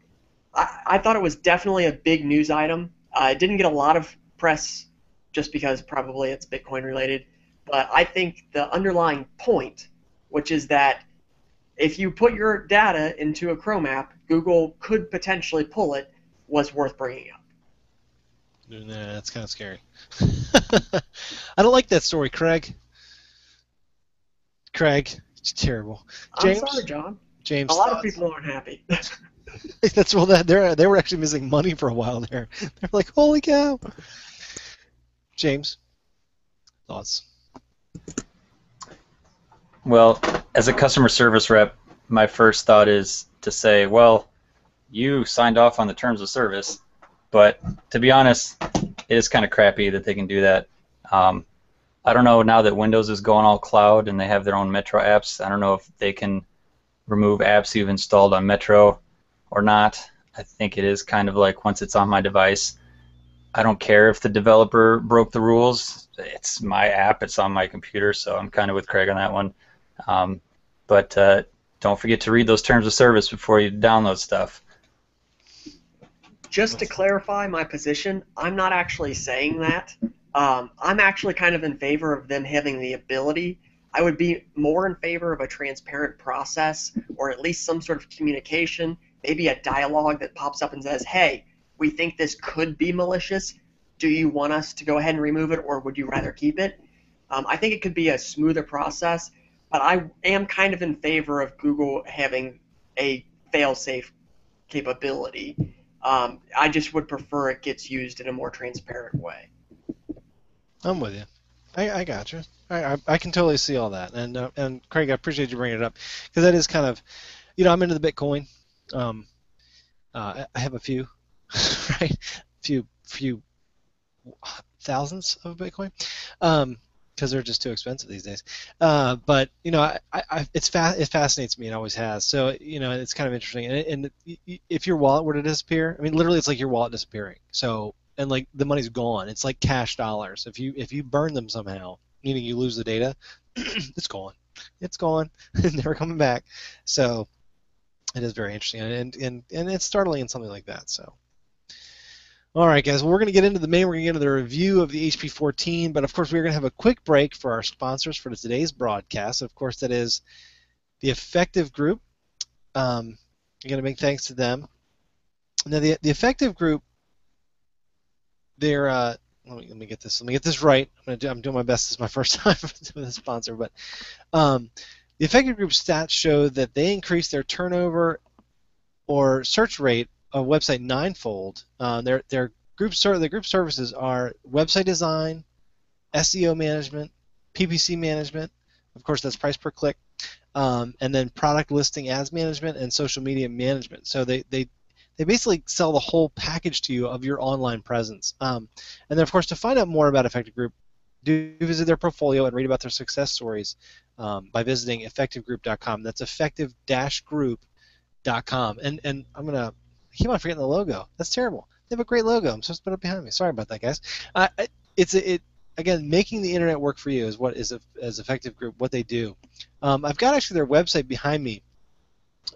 I thought it was definitely a big news item. It didn't get a lot of press just because probably it's Bitcoin related, but I think the underlying point, which is that if you put your data into a Chrome app, Google could potentially pull it, was worth bringing up. Nah, that's kind of scary. I don't like that story, Craig. It's terrible. James? I'm sorry, John. James, a lot of people aren't happy. That's well, they were actually missing money for a while there. They're like, holy cow. James, thoughts? Well, as a customer service rep, my first thought is to say, well, you signed off on the terms of service, but to be honest, it is kind of crappy that they can do that. I don't know, now that Windows is going all cloud and they have their own Metro apps, I don't know if they can remove apps you've installed on Metro or not. I think it is kind of like once it's on my device, I don't care if the developer broke the rules. It's my app, it's on my computer, so I'm kind of with Craig on that one. But don't forget to read those terms of service before you download stuff. Just to clarify my position, I'm not actually saying that. I'm actually kind of in favor of them having the ability. I would be more in favor of a transparent process, or at least some sort of communication, maybe a dialogue that pops up and says, hey, we think this could be malicious. Do you want us to go ahead and remove it, or would you rather keep it? I think it could be a smoother process, but I am kind of in favor of Google having a fail-safe capability. I just would prefer it gets used in a more transparent way. I'm with you. I got you. I can totally see all that. And Craig, I appreciate you bringing it up, because that is kind of, I'm into the Bitcoin. I have a few, right? Few thousands of Bitcoin, because they're just too expensive these days. But it fascinates me, and always has. So it's kind of interesting. And if your wallet were to disappear, I mean, literally, it's like your wallet disappearing. So, and like the money's gone. It's like cash dollars. If you burn them somehow, meaning you lose the data, it's gone. It's gone. Never coming back. So it is very interesting, and it's startling in something like that. So. All right, guys. Well, we're going to get into we're going to get into the review of the HP 14, but of course we're going to have a quick break for our sponsors for today's broadcast. Of course, that is the Effective Group. I'm going to make thanks to them. Now, the Effective Group, they're let me get this. Let me get this right. I'm doing my best. This is my first time with a sponsor, but the Effective Group stats show that they increased their turnover or search rate of website ninefold. Their group services are website design, SEO management, PPC management. Of course, that's price per click, and then product listing ads management and social media management. So they basically sell the whole package to you of your online presence. And then, of course, to find out more about Effective Group, do visit their portfolio and read about their success stories by visiting effectivegroup.com. That's effective-group.com. And I keep on forgetting the logo. That's terrible. They have a great logo. I'm supposed to put it behind me. Sorry about that, guys. Again, making the internet work for you is what is as Effective Group, what they do. I've got actually their website behind me,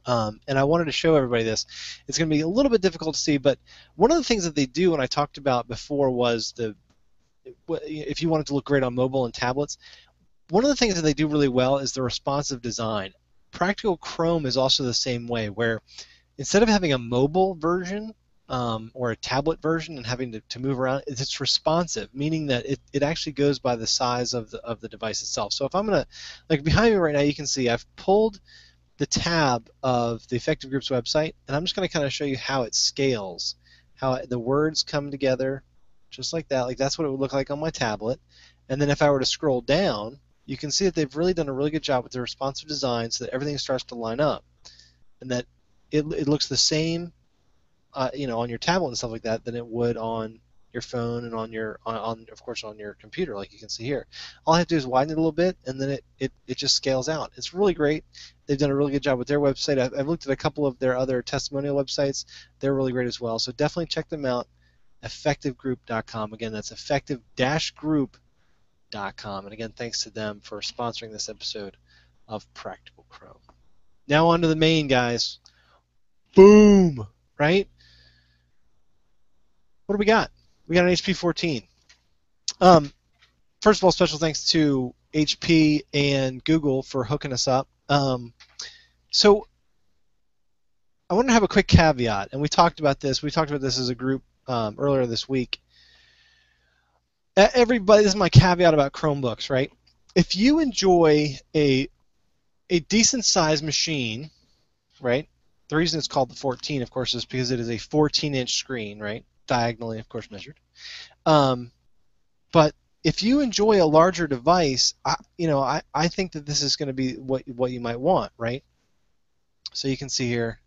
and I wanted to show everybody this. It's going to be a little bit difficult to see, but one of the things that they do, and I talked about before, was if you wanted to look great on mobile and tablets, one of the things that they do really well is the responsive design. Practical Chrome is also the same way, where instead of having a mobile version or a tablet version and having to move around, it's responsive, meaning that it actually goes by the size of the device itself. So if I'm going to, like behind me right now, you can see I've pulled the tab of the Effective Group's website, and I'm just going to kind of show you how it scales, how the words come together just like that. Like that's what it would look like on my tablet. And then if I were to scroll down, you can see that they've really done a really good job with the responsive design so that everything starts to line up, and that it looks the same, on your tablet and stuff like that than it would on your phone and on your of course on your computer, like you can see here. All I have to do is widen it a little bit, and then it just scales out. It's really great. They've done a really good job with their website. I've looked at a couple of their other testimonial websites. They're really great as well. So definitely check them out. Effectivegroup.com. Again, that's effective-group.com. And again, thanks to them for sponsoring this episode of Practical Chrome. Now on to the main, guys. Boom! Right? What do we got? We got an HP 14. First of all, special thanks to HP and Google for hooking us up. So I want to have a quick caveat, and we talked about this. We talked about this as a group earlier this week. Everybody, this is my caveat about Chromebooks, right? If you enjoy a decent-sized machine, right? The reason it's called the 14, of course, is because it is a 14-inch screen, right? Diagonally, of course, measured. But if you enjoy a larger device, I think that this is going to be what you might want, right? So you can see here,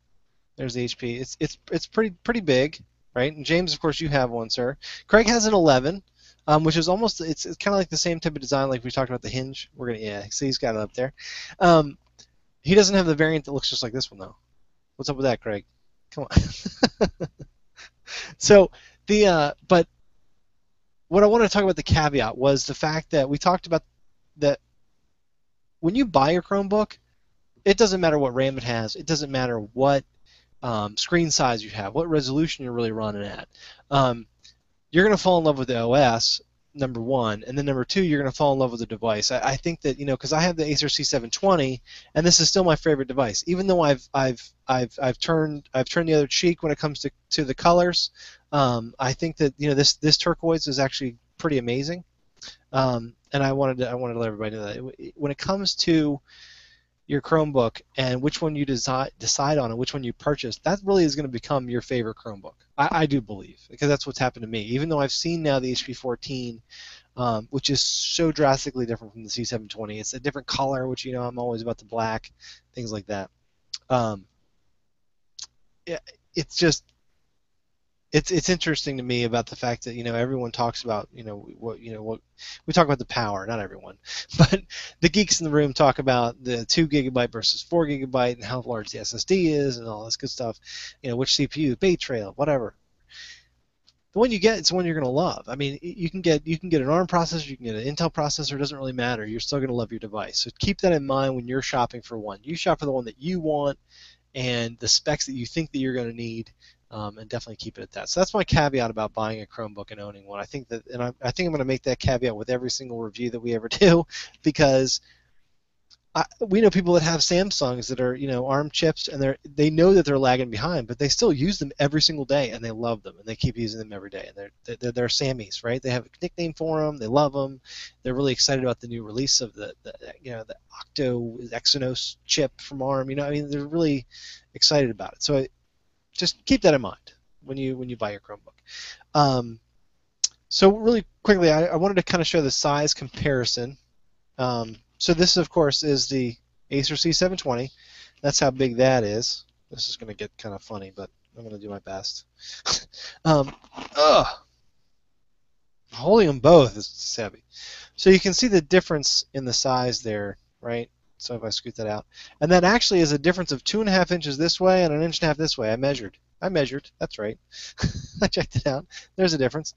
there's the HP. It's pretty big, right? And James, of course, you have one, sir. Craig has an 11, which is almost it's kind of like the same type of design like we talked about the hinge. See, he's got it up there. He doesn't have the variant that looks just like this one though. What's up with that, Craig? Come on. So but what I want to talk about the caveat was the fact that we talked about that when you buy your Chromebook, it doesn't matter what RAM it has. It doesn't matter what screen size you have, what resolution you're really running at. You're going to fall in love with the OS, number one, and then number two, you're going to fall in love with the device. I think that because I have the Acer C720, and this is still my favorite device, even though I've turned the other cheek when it comes to the colors. I think that this turquoise is actually pretty amazing, and I wanted to let everybody know that when it comes to your Chromebook and which one you decide on and which one you purchase, that really is going to become your favorite Chromebook. I do believe, because that's what's happened to me. Even though I've seen now the HP 14, which is so drastically different from the C720. It's a different color, which I'm always about the black, things like that. It's just it's interesting to me about the fact that everyone talks about what we talk about the power, not everyone, but the geeks in the room talk about the 2 GB versus 4 GB and how large the SSD is and all this good stuff, which CPU, Bay Trail, whatever. The one you get, it's the one you're going to love. I mean, you can get an ARM processor, you can get an Intel processor, it doesn't really matter. You're still going to love your device. So keep that in mind when you're shopping for one. You shop for the one that you want and the specs that you think that you're going to need. And definitely keep it at that. So that's my caveat about buying a Chromebook and owning one. I think I'm going to make that caveat with every single review that we ever do, because we know people that have Samsungs that are ARM chips, and they know that they're lagging behind, but they still use them every single day, and they love them, and they keep using them every day. And they're Sammies, right? They have a nickname for them. They love them. They're really excited about the new release of the Octo Exynos chip from ARM. They're really excited about it. So just keep that in mind when you buy your Chromebook. So really quickly, I wanted to kind of show the size comparison. So this, of course, is the Acer C720. That's how big that is. This is going to get kind of funny, but I'm going to do my best. Holding them both is heavy. So you can see the difference in the size there, right? So if I scoot that out, and that actually is a difference of 2.5 inches this way and 1.5 inches this way. I measured. That's right. I checked it out. There's a difference.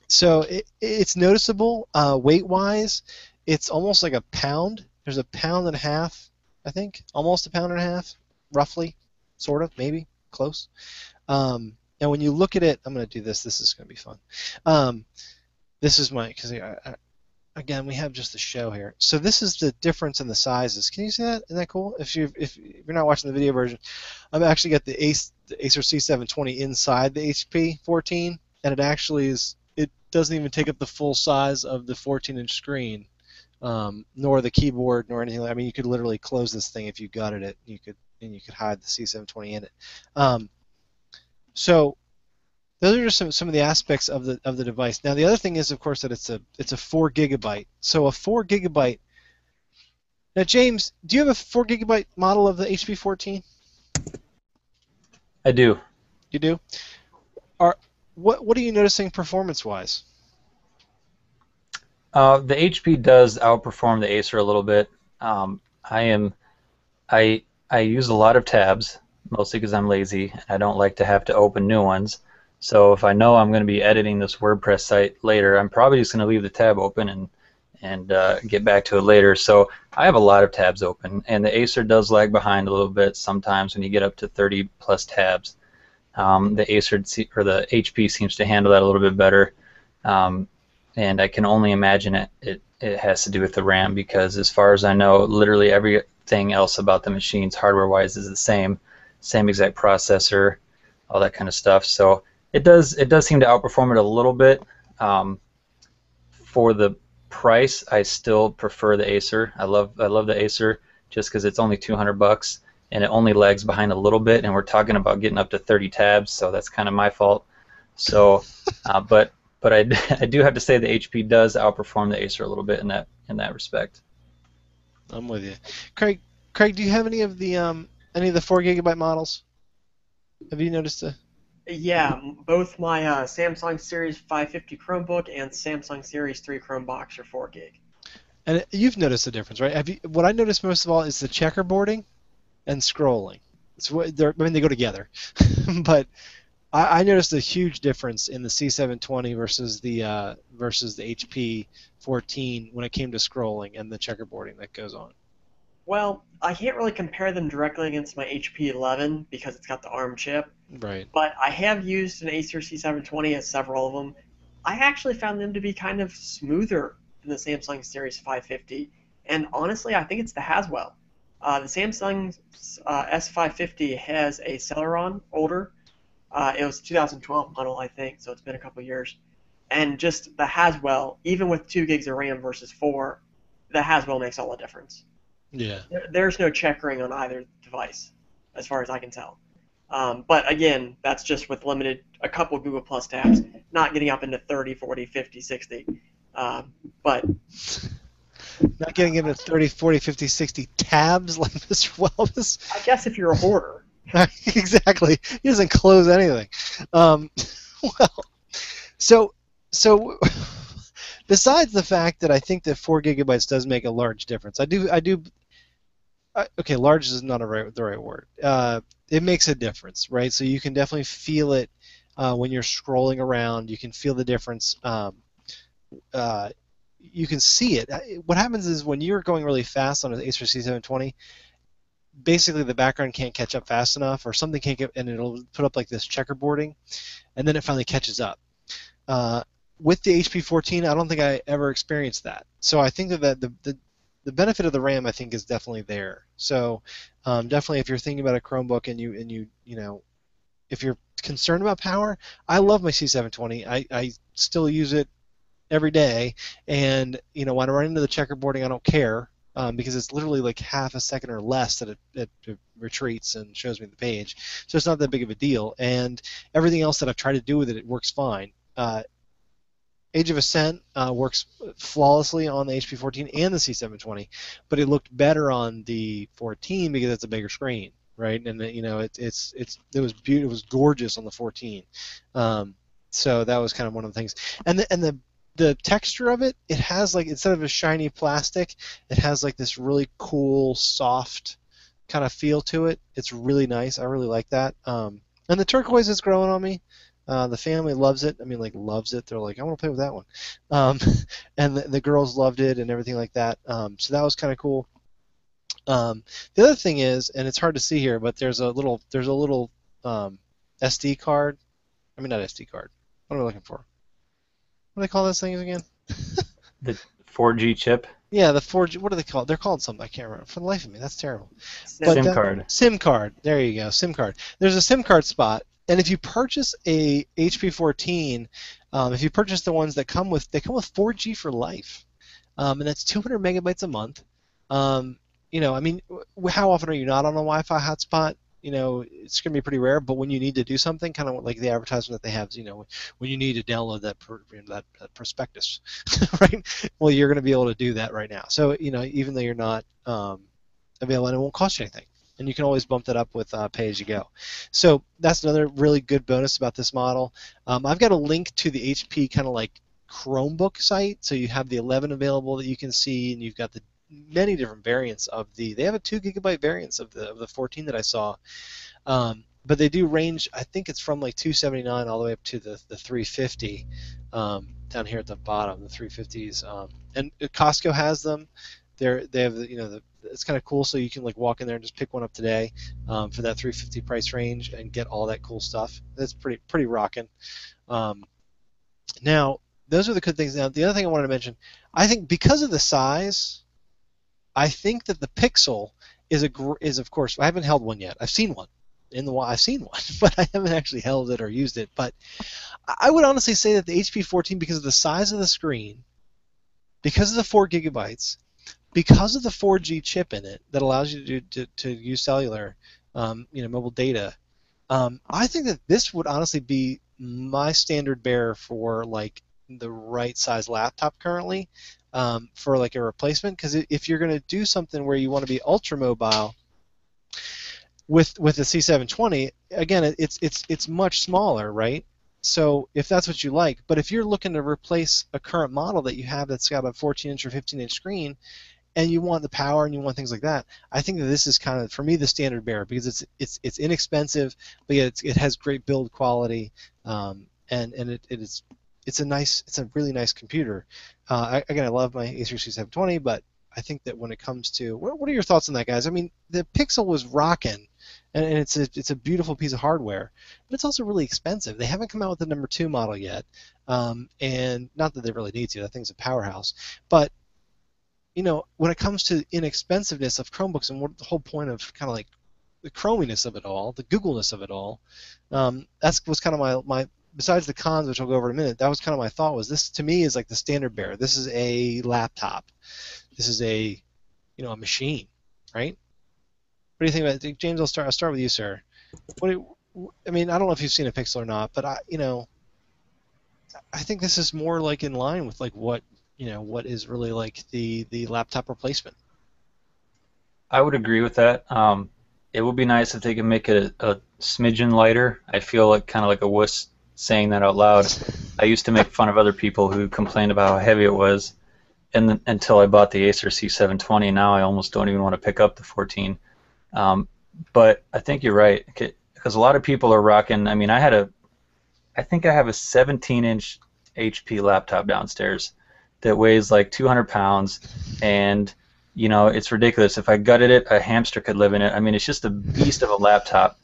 So it's noticeable weight-wise. It's almost like a pound. There's 1.5 pounds, I think, almost 1.5 pounds, roughly, sort of, maybe, close. And when you look at it, I'm going to do this. This is going to be fun. This is because again, we have just the show here. So this is the difference in the sizes. Can you see that? Isn't that cool? If you're not watching the video version, I've actually got the Acer C720 inside the HP 14, and it actually it doesn't even take up the full size of the 14-inch screen, nor the keyboard, nor anything. I mean, you could literally close this thing if you gutted it. You could hide the C720 in it. So those are just some of the aspects of the device. Now the other thing is, of course, that it's a 4 GB. So a 4 GB. Now James, do you have a 4 GB model of the HP 14? I do. You do? What are you noticing performance-wise? The HP does outperform the Acer a little bit. I am I use a lot of tabs, mostly because I'm lazy and I don't like to have to open new ones. So if I know I'm going to be editing this WordPress site later, I'm probably just going to leave the tab open and get back to it later. So I have a lot of tabs open, and the Acer does lag behind a little bit sometimes when you get up to 30 plus tabs. The Acer or the HP seems to handle that a little bit better, and I can only imagine it has to do with the RAM, because as far as I know, literally everything else about the machines hardware-wise is the same exact processor, all that kind of stuff. So it does seem to outperform it a little bit. For the price, I still prefer the Acer. I love the Acer just because it's only $200 and it only lags behind a little bit, and we're talking about getting up to 30 tabs, so that's kind of my fault. So, but I do have to say the HP does outperform the Acer a little bit in that respect. I'm with you, Craig. Craig, do you have any of the 4 GB models? Have you noticed the? Yeah, both my Samsung Series 550 Chromebook and Samsung Series 3 Chromebox are 4 gig. And you've noticed the difference, right? Have you? What I noticed most of all is the checkerboarding and scrolling. They go together, but I noticed a huge difference in the C720 versus the HP 14 when it came to scrolling and the checkerboarding that goes on. Well, I can't really compare them directly against my HP 11 because it's got the ARM chip, Right. but I have used an Acer C720 as several of them. I actually found them to be kind of smoother than the Samsung Series 550, and honestly, I think it's the Haswell. The Samsung S550 has a Celeron older. It was 2012 model, I think, so it's been a couple years. And just the Haswell, even with 2 gigs of RAM versus 4, the Haswell makes all the difference. Yeah. There's no checkering on either device, as far as I can tell. But again, that's just with a couple Google Plus tabs, not getting up into 30, 40, 50, 60. But Not getting into 30, 40, 50, 60 tabs like Mr. Welbes. I guess if you're a hoarder. Exactly. He doesn't close anything. Well, so besides the fact that I think that 4 GB does make a large difference, okay, large is not the right word. It makes a difference, right? So you can definitely feel it when you're scrolling around. You can feel the difference. You can see it. What happens is when you're going really fast on an Acer C720, basically the background can't catch up fast enough, or something can't get, and it'll put up like this checkerboarding, and then it finally catches up. With the HP 14, I don't think I ever experienced that. So I think that the benefit of the RAM, I think, is definitely there. So definitely, if you're thinking about a Chromebook and you know, if you're concerned about power, I love my C720. I still use it every day, and when I run into the checkerboarding, I don't care. Because it's literally like half a second or less that it retreats and shows me the page. So it's not that big of a deal. And everything else that I've tried to do with it works fine. Age of Ascent works flawlessly on the HP 14 and the C720, but it looked better on the 14 because it's a bigger screen, right? And it was beautiful. It was gorgeous on the 14. So that was kind of one of the things. And the texture of it has, like, instead of a shiny plastic, it has like this really cool, soft kind of feel to it. It's really nice. I really like that. And the turquoise is growing on me. The family loves it. I mean, like, loves it. They're like, I want to play with that one. And the girls loved it and everything like that. So that was kind of cool. The other thing is, and it's hard to see here, but there's a little SD card. I mean, not SD card. What am I looking for? What do they call those things again? The 4G chip? Yeah, the 4G. What are they called? They're called something. I can't remember. For the life of me, that's terrible. SIM card. SIM card. There you go. SIM card. There's a SIM card spot, and if you purchase a HP 14, if you purchase the ones that come with 4G for life, and that's 200 megabytes a month. I mean, how often are you not on a Wi-Fi hotspot? It's going to be pretty rare, but when you need to do something, kind of like the advertisement that they have, when you need to download that prospectus, right? Well, you're going to be able to do that right now. So, even though you're not available, and it won't cost you anything. and you can always bump that up with pay-as-you-go. So that's another really good bonus about this model. I've got a link to the HP kind of like Chromebook site, so you have the 11 available that you can see, and you've got the many different variants of they have a 2 gigabyte variants of the 14 that I saw. But they do range, I think it's from like 279 all the way up to the 350 down here at the bottom, the 350s. And Costco has them. They have it's kind of cool, so you can like walk in there and just pick one up today for that 350 price range and get all that cool stuff. That's pretty rocking. Now, those are the good things. Now, the other thing I wanted to mention, I think because of the size, I think that the Pixel is of course, I haven't held one yet. I've seen one. I've seen one, but I haven't actually held it or used it. But I would honestly say that the HP 14, because of the size of the screen, because of the 4 gigabytes, because of the 4G chip in it that allows you to use cellular, mobile data, I think that this would honestly be my standard bearer for like the right size laptop currently for like a replacement. Because if you're going to do something where you want to be ultra mobile, with the C720, again, it's much smaller, right? So if that's what you like, but if you're looking to replace a current model that you have that's got a 14-inch or 15-inch screen, and you want the power and you want things like that, I think that this is kind of, for me, the standard bearer, because it's inexpensive, but yet it has great build quality, and it's a really nice computer. Again, I love my Acer C720, but I think that when it comes to what are your thoughts on that, guys? I mean, the Pixel was rocking, and it's a beautiful piece of hardware, but it's also really expensive. They haven't come out with the number 2 model yet, and not that they really need to. That thing's a powerhouse. But when it comes to inexpensiveness of Chromebooks and what the whole point of kind of like the chrominess of it all, the Googleness of it all, that was kind of my besides the cons, which I'll go over in a minute. That was kind of my thought. Was this to me is like the standard bearer. This is a laptop. This is a machine, right? What do you think about it? James? I'll start with you, sir. I mean, I don't know if you've seen a Pixel or not, but I think this is more like in line with like what is really like the laptop replacement. I would agree with that. It would be nice if they could make it a smidgen lighter. I feel like kind of like a wuss saying that out loud. I used to make fun of other people who complained about how heavy it was, and until I bought the Acer C720. Now I almost don't even want to pick up the 14. But I think you're right, because a lot of people are rocking. I mean, I think I have a 17-inch HP laptop downstairs that weighs like 200 pounds, and it's ridiculous. If I gutted it, a hamster could live in it. I mean, it's just a beast of a laptop.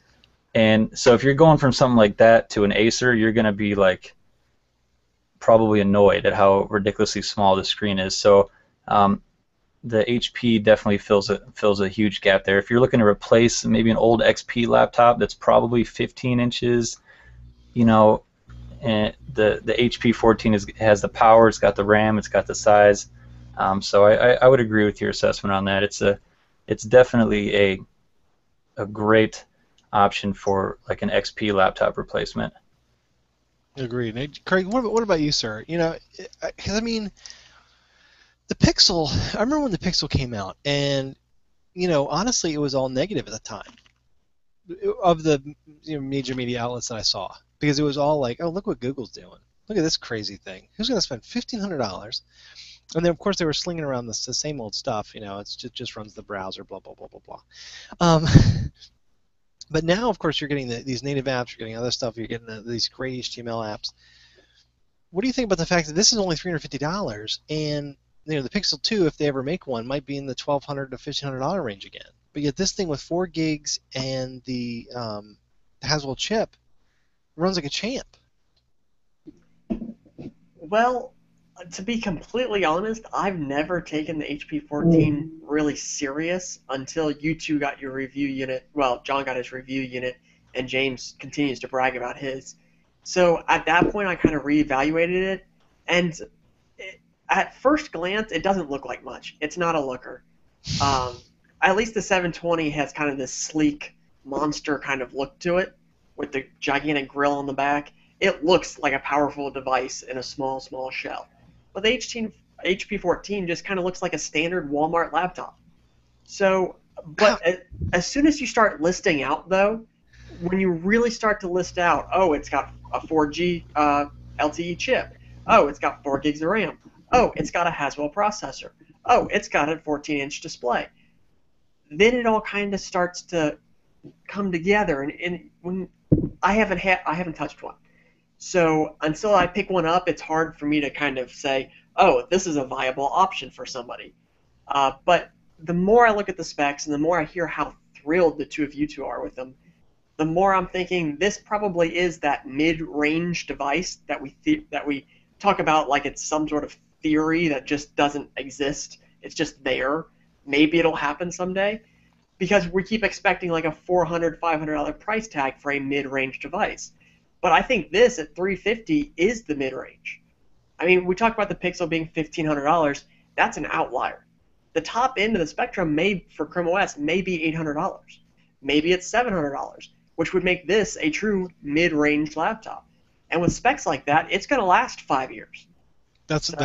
And so if you're going from something like that to an Acer, you're going to be like probably annoyed at how ridiculously small the screen is. So the HP definitely fills a huge gap there. If you're looking to replace maybe an old XP laptop that's probably 15 inches, and the HP 14 has the power, it's got the RAM, it's got the size. So I would agree with your assessment on that. It's definitely a great option for like an XP laptop replacement. Agreed. Now, Craig, what about you, sir? Because I mean, the Pixel. I remember when the Pixel came out, and honestly, it was all negative at the time of the major media outlets that I saw, because it was all like, oh, look what Google's doing. Look at this crazy thing. Who's going to spend $1,500? And then, of course, they were slinging around the same old stuff. It just runs the browser, blah, blah, blah, blah, blah. But now, of course, you're getting these native apps, you're getting other stuff, you're getting these great HTML apps. What do you think about the fact that this is only $350, and the Pixel 2, if they ever make one, might be in the $1,200 to $1,500 range again? But yet this thing with 4 gigs and the Haswell chip runs like a champ. Well, to be completely honest, I've never taken the HP 14 really serious until you two got your review unit. Well, John got his review unit, and James continues to brag about his. So at that point, I kind of reevaluated it, and at first glance, it doesn't look like much. It's not a looker. At least the 720 has kind of this sleek monster kind of look to it, with the gigantic grill on the back. It looks like a powerful device in a small shell. But the HP 14 just kind of looks like a standard Walmart laptop. So But as soon as you start listing out, though, when you really start to list out, oh, it's got a 4G LTE chip. Oh, it's got 4 gigs of RAM. Oh, it's got a Haswell processor. Oh, it's got a 14-inch display. Then it all kind of starts to come together, and when I haven't touched one. So until I pick one up, it's hard for me to kind of say, oh, this is a viable option for somebody. But the more I look at the specs and the more I hear how thrilled the two of you two are with them, the more I'm thinking this probably is that mid-range device that we talk about like it's some sort of theory that just doesn't exist. It's just there. Maybe it'll happen someday, because we keep expecting like a $400, $500 price tag for a mid-range device. But I think this at $350 is the mid-range. I mean, we talked about the Pixel being $1,500. That's an outlier. The top end of the spectrum for Chrome OS may be $800. Maybe it's $700, which would make this a true mid-range laptop. And with specs like that, it's going to last 5 years. That's what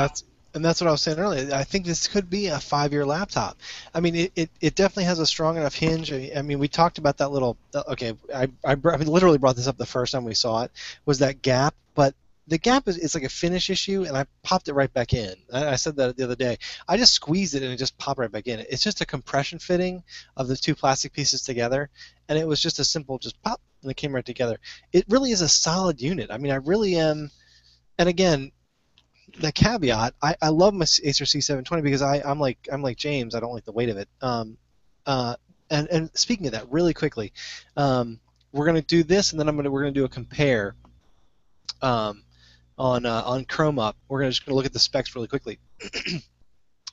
I was saying earlier. I think this could be a 5-year laptop. I mean, it definitely has a strong enough hinge. I mean, we talked about that little. Okay, I literally brought this up the first time we saw it. Was that gap? But the gap is like a finish issue, and I popped it right back in. I said that the other day. I just squeezed it and it just popped right back in. It's just a compression fitting of the two plastic pieces together, and it was just a simple just pop, and it came right together. It really is a solid unit. I mean, I really am. And again, the caveat, I love my Acer C720 because I'm like James. I don't like the weight of it. And speaking of that, really quickly, we're gonna do this, and then we're gonna do a compare. On Chromebook. We're just going to look at the specs really quickly.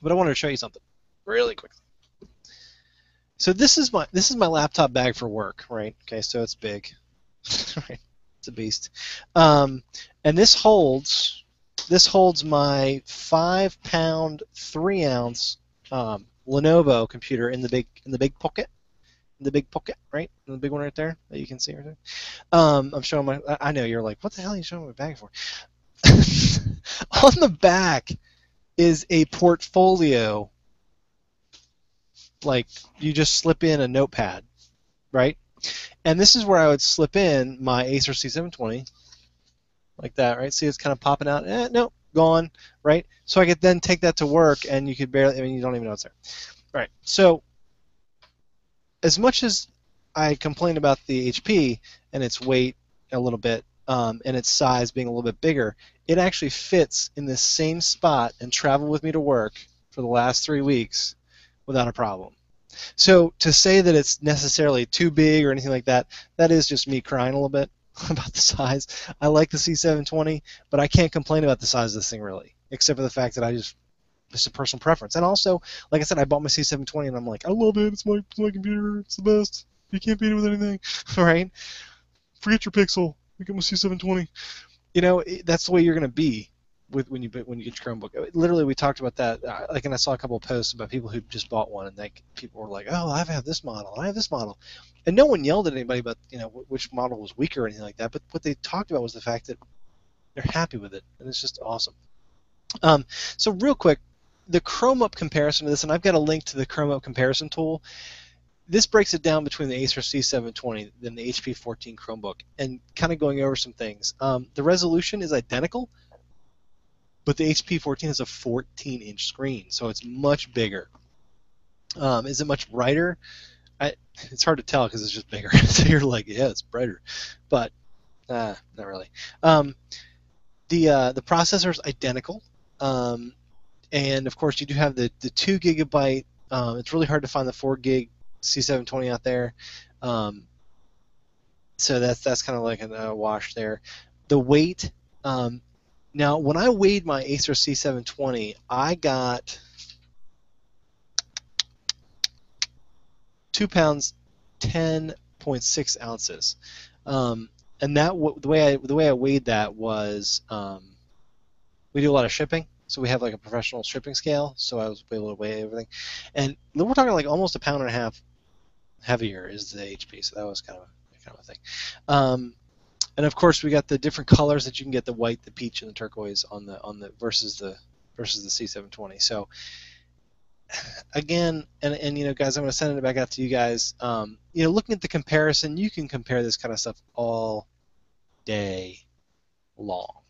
But I wanted to show you something really quickly. So this is my laptop bag for work, right? Okay, so it's big. Right. It's a beast. And this holds my 5-pound, 3-ounce Lenovo computer in the big pocket. The big pocket, right? The big one right there that you can see right there. I'm showing I know you're like, what the hell are you showing my bag for? On the back is a portfolio, like you just slip in a notepad, right? And this is where I would slip in my Acer C720, like that, right? See, it's kind of popping out. No, gone, right? So I could then take that to work, and you could barely, I mean, you don't even know it's there. All right, so as much as I complain about the HP and its weight a little bit, and its size being a little bit bigger, it actually fits in the same spot and traveled with me to work for the last 3 weeks without a problem. So to say that it's necessarily too big or anything like that, that is just me crying a little bit about the size. I like the C720, but I can't complain about the size of this thing really, except for the fact that it's a personal preference. And also, like I said, I bought my C720 and I'm like, I love it. It's my computer. It's the best. You can't beat it with anything. All right? Forget your Pixel. We get my C720. You know, that's the way you're going to be when you get your Chromebook. Literally, we talked about that. And I saw a couple of posts about people who just bought one, and people were like, "Oh, I have this model. I have this model," and no one yelled at anybody about which model was weaker or anything like that. But what they talked about was the fact that they're happy with it, and it's just awesome. So real quick, the Chromebook comparison of this, and I've got a link to the Chromebook comparison tool. This breaks it down between the Acer C720 and the HP 14 Chromebook, and kind of going over some things. The resolution is identical, but the HP 14 has a 14-inch screen, so it's much bigger. Is it much brighter? It's hard to tell because it's just bigger. So you're like, yeah, it's brighter, but not really. The processor is identical, and of course you do have the 2 gigabyte. It's really hard to find the 4 gig C720 out there, so that's kind of like a wash there. The weight. Now, when I weighed my Acer C720, I got 2 pounds 10.6 ounces, and the way I weighed that was we do a lot of shipping. So we have like a professional shipping scale, so I was able to weigh everything. And we're talking like almost 1.5 pounds heavier is the HP, so that was kind of a thing. And of course we got the different colors that you can get, the white, the peach, and the turquoise on the versus the C720. So again, and guys, I'm going to send it back out to you guys. Looking at the comparison, you can compare this kind of stuff all day long.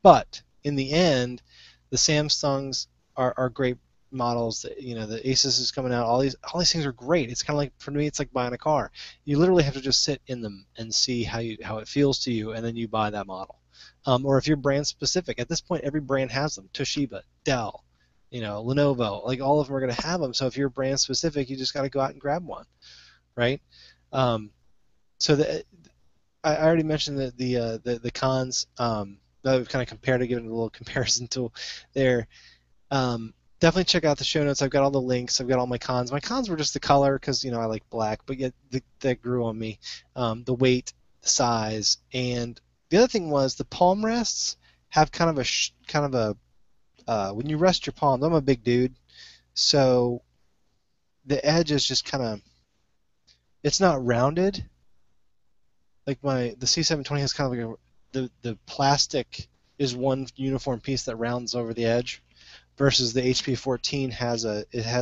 But in the end, the Samsungs are great models. The Asus is coming out. All these things are great. It's kind of like, for me, it's like buying a car. You literally have to just sit in them and see how it feels to you, and then you buy that model. Or if you're brand specific, at this point, every brand has them. Toshiba, Dell, Lenovo, like all of them are going to have them. So if you're brand specific, you just got to go out and grab one, right? So I already mentioned the cons. That we've kind of compared to, giving a little comparison tool there. Definitely check out the show notes. I've got all the links. I've got all my cons. My cons were just the color, because I like black, but yet that grew on me. The weight, the size, and the other thing was the palm rests have kind of a when you rest your palms. I'm a big dude, so the edge is just kind of, it's not rounded. Like the C720 has kind of like the plastic is one uniform piece that rounds over the edge, versus the HP14 has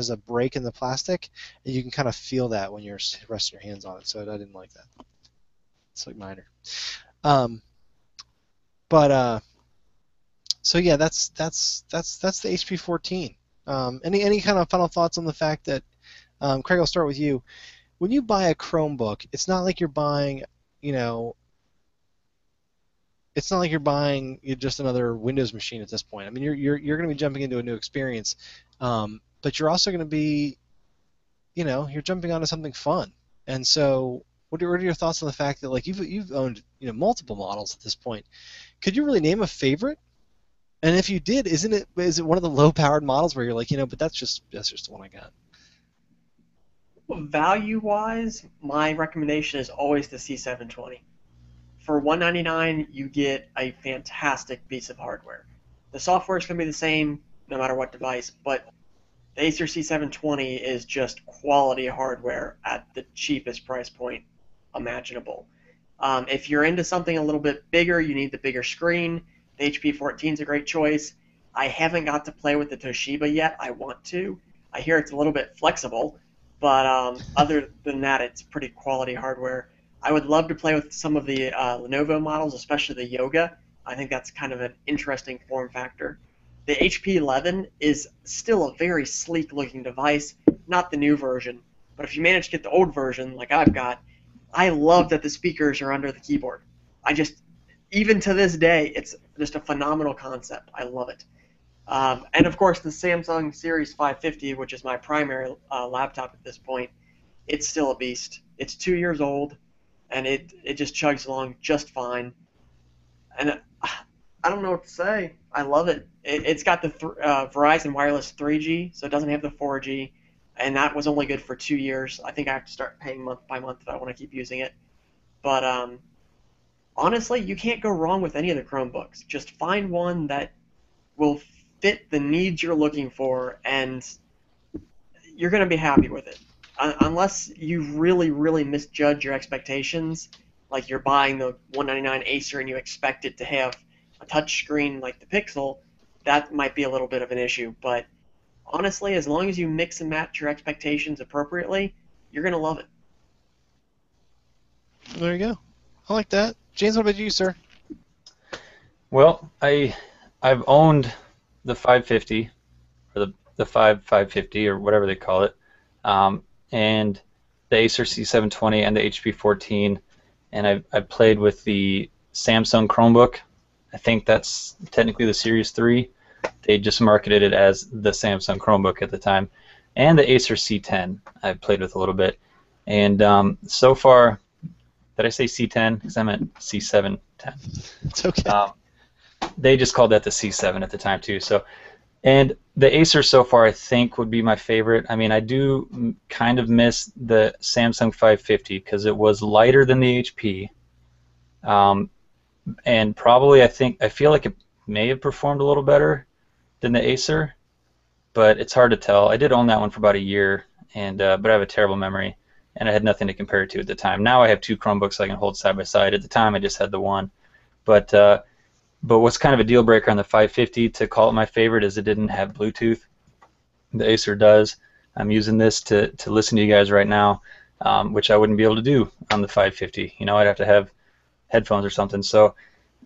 a break in the plastic, and you can kind of feel that when you're resting your hands on it. So I didn't like that. It's like minor. So yeah, that's the HP14. Any kind of final thoughts on the fact that, Craig, I'll start with you. When you buy a Chromebook, it's not like you're buying, it's not like you're buying just another Windows machine at this point. I mean, you're going to be jumping into a new experience, but you're also going to be, you're jumping onto something fun. And so, what are your thoughts on the fact that, like, you've owned multiple models at this point? Could you really name a favorite? And if you did, is it one of the low-powered models where you're like, but that's just the one I got? Value-wise, my recommendation is always the C720. For $199, you get a fantastic piece of hardware. The software is going to be the same no matter what device, but the Acer C720 is just quality hardware at the cheapest price point imaginable. If you're into something a little bit bigger, you need the bigger screen, the HP14 is a great choice. I haven't got to play with the Toshiba yet. I want to. I hear it's a little bit flexible, but other than that, it's pretty quality hardware. I would love to play with some of the Lenovo models, especially the Yoga. I think that's kind of an interesting form factor. The HP11 is still a very sleek-looking device, not the new version. But if you manage to get the old version, like I've got, I love that the speakers are under the keyboard. Even to this day, it's just a phenomenal concept. I love it. And of course, the Samsung Series 550, which is my primary laptop at this point, it's still a beast. It's 2 years old, and it just chugs along just fine. And I don't know what to say. I love it. It's got the Verizon Wireless 3G, so it doesn't have the 4G, and that was only good for 2 years. I think I have to start paying month by month if I want to keep using it. But honestly, you can't go wrong with any of the Chromebooks. Just find one that will fit the needs you're looking for, and you're going to be happy with it. Unless you really, really misjudge your expectations, like you're buying the $199 Acer and you expect it to have a touch screen like the Pixel, that might be a little bit of an issue. But honestly, as long as you mix and match your expectations appropriately, you're going to love it. There you go. I like that. James, what about you, sir? Well, I've owned the 550, or the 550, or whatever they call it, and the Acer C720 and the HP14, and I've played with the Samsung Chromebook. I think that's technically the Series 3. They just marketed it as the Samsung Chromebook at the time. And the Acer C10 I've played with a little bit. And so far, did I say C10? Because I meant C710. It's okay. They just called that the C7 at the time too. And the Acer so far, I think, would be my favorite. I mean, I do kind of miss the Samsung 550 because it was lighter than the HP. And probably I feel like it may have performed a little better than the Acer, but it's hard to tell. I did own that one for about a year, and but I have a terrible memory, and I had nothing to compare it to at the time. Now I have two Chromebooks I can hold side by side. At the time, I just had the one. But what's kind of a deal breaker on the 550 to call it my favorite is it didn't have Bluetooth. the Acer does. I'm using this to listen to you guys right now, which I wouldn't be able to do on the 550. You know, I'd have to have headphones or something. So,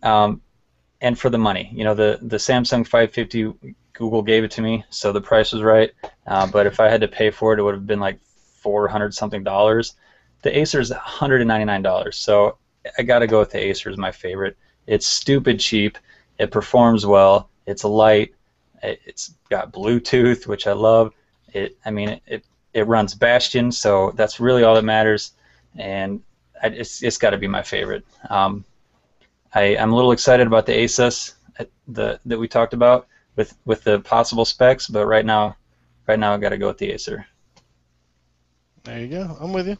and for the money, you know, the Samsung 550, Google gave it to me, so the price was right. But if I had to pay for it, it would have been like $400 something. The Acer is $199, so I got to go with the Acer as my favorite. It's stupid cheap. It performs well. It's light. It's got Bluetooth, which I love. It runs Bastion, so that's really all that matters. And it's got to be my favorite. I'm a little excited about the Asus that we talked about with the possible specs, but right now I got to go with the Acer. There you go. I'm with you.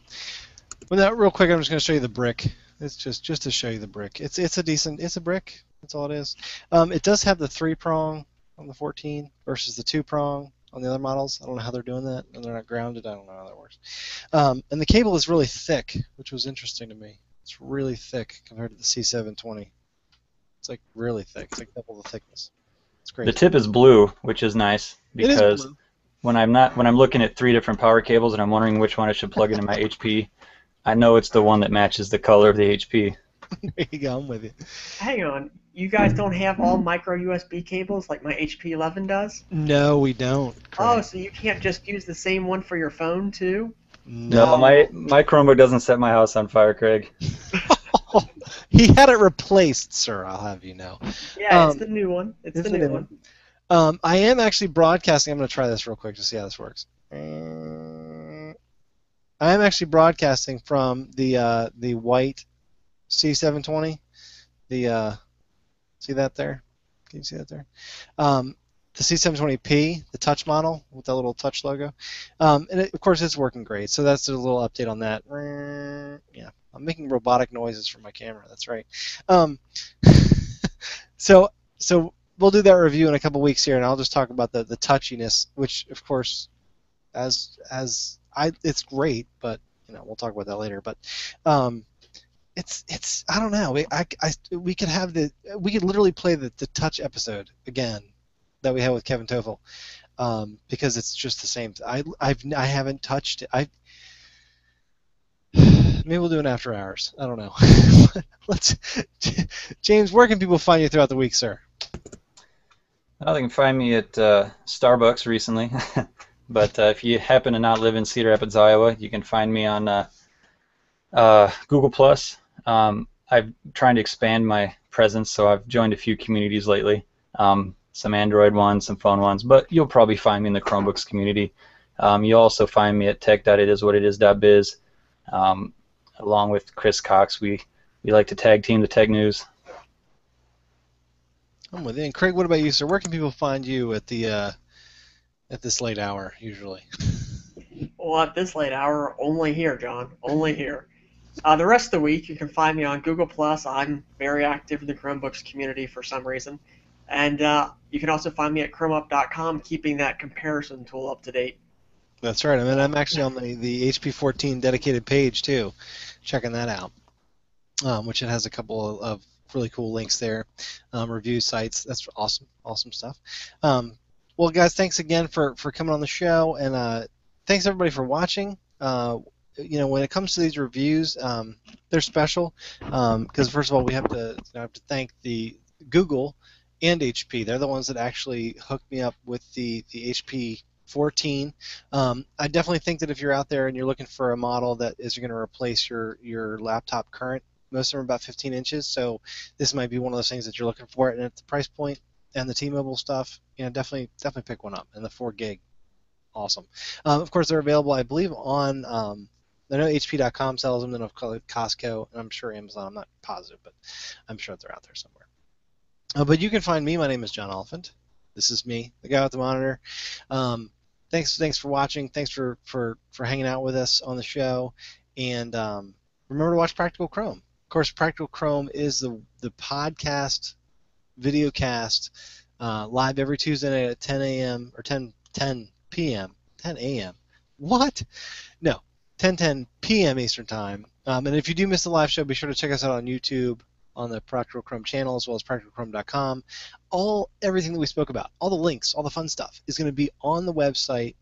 Well, now, real quick, I'm just going to show you the brick. It's just to show you the brick. It's a brick. That's all it is. It does have the 3-prong on the 14 versus the 2-prong on the other models. I don't know how they're doing that, and they're not grounded. I don't know how that works. And the cable is really thick, which was interesting to me. It's really thick compared to the C720. It's like really thick. It's like double the thickness. It's great. The tip is blue, which is nice because it is blue. when I'm looking at 3 different power cables and I'm wondering which one I should plug into my HP, I know it's the one that matches the color of the HP. There you go. I'm with you. Hang on. You guys don't have all micro USB cables like my HP 11 does? No, we don't. Oh, so you can't just use the same one for your phone too? No, my Chromebook doesn't set my house on fire, Craig. He had it replaced, sir, I'll have you know. Yeah, it's the new one. It's the new one. I am actually broadcasting. I'm going to try this real quick to see how this works. I am actually broadcasting from the white C720. See that there? Can you see that there? The C720P, the touch model with that little touch logo. And of course, it's working great. So that's a little update on that. Yeah, I'm making robotic noises from my camera. That's right. So we'll do that review in a couple weeks here, and I'll just talk about the touchiness, which of course, it's great, but you know we'll talk about that later. But it's I don't know. We could literally play the touch episode again that we had with Kevin Toffel, because it's just the same. I haven't touched it. Maybe we'll do an after hours. I don't know. James, where can people find you throughout the week, sir? Well, they can find me at Starbucks recently. But if you happen to not live in Cedar Rapids, Iowa, you can find me on Google+. I'm trying to expand my presence, so I've joined a few communities lately. Some Android ones, some phone ones, but you'll probably find me in the Chromebooks community. You'll also find me at tech.itiswhatitis.biz. Along with Chris Cox, we like to tag team the tech news. I'm with you. And Craig, what about you, sir? Where can people find you at this late hour usually? Well, at this late hour, only here, John. Only here. The rest of the week, you can find me on Google+. I'm very active in the Chromebooks community for some reason. And you can also find me at chromeup.com, keeping that comparison tool up to date. That's right. I mean, I'm actually on the HP 14 dedicated page, too, checking that out, which it has a couple of really cool links there, review sites. That's awesome stuff. Well, guys, thanks again for coming on the show, and thanks, everybody, for watching. When it comes to these reviews, they're special because, first of all, we have to thank the Google and HP. They're the ones that actually hooked me up with the HP 14. I definitely think that if you're out there and you're looking for a model that is going to replace your laptop current, most of them are about 15 inches, so this might be one of those things that you're looking for. And at the price point and the T-Mobile stuff, definitely pick one up. And the 4 gig, awesome. Of course, they're available, I believe, on I know HP.com sells them, then I've called it Costco, and I'm sure Amazon. I'm not positive, but I'm sure they're out there somewhere. But you can find me. My name is John Oliphant. This is me, the guy with the monitor. Thanks for watching. Thanks for hanging out with us on the show. And remember to watch Practical Chrome. Of course, Practical Chrome is the podcast, video cast, live every Tuesday night at 10 a.m. or 10 p.m. 10 a.m. What? No, 10 p.m. Eastern Time. And if you do miss the live show, be sure to check us out on YouTube on the Practical Chrome channel, as well as practicalchrome.com. Everything that we spoke about, all the links, all the fun stuff is going to be on the website,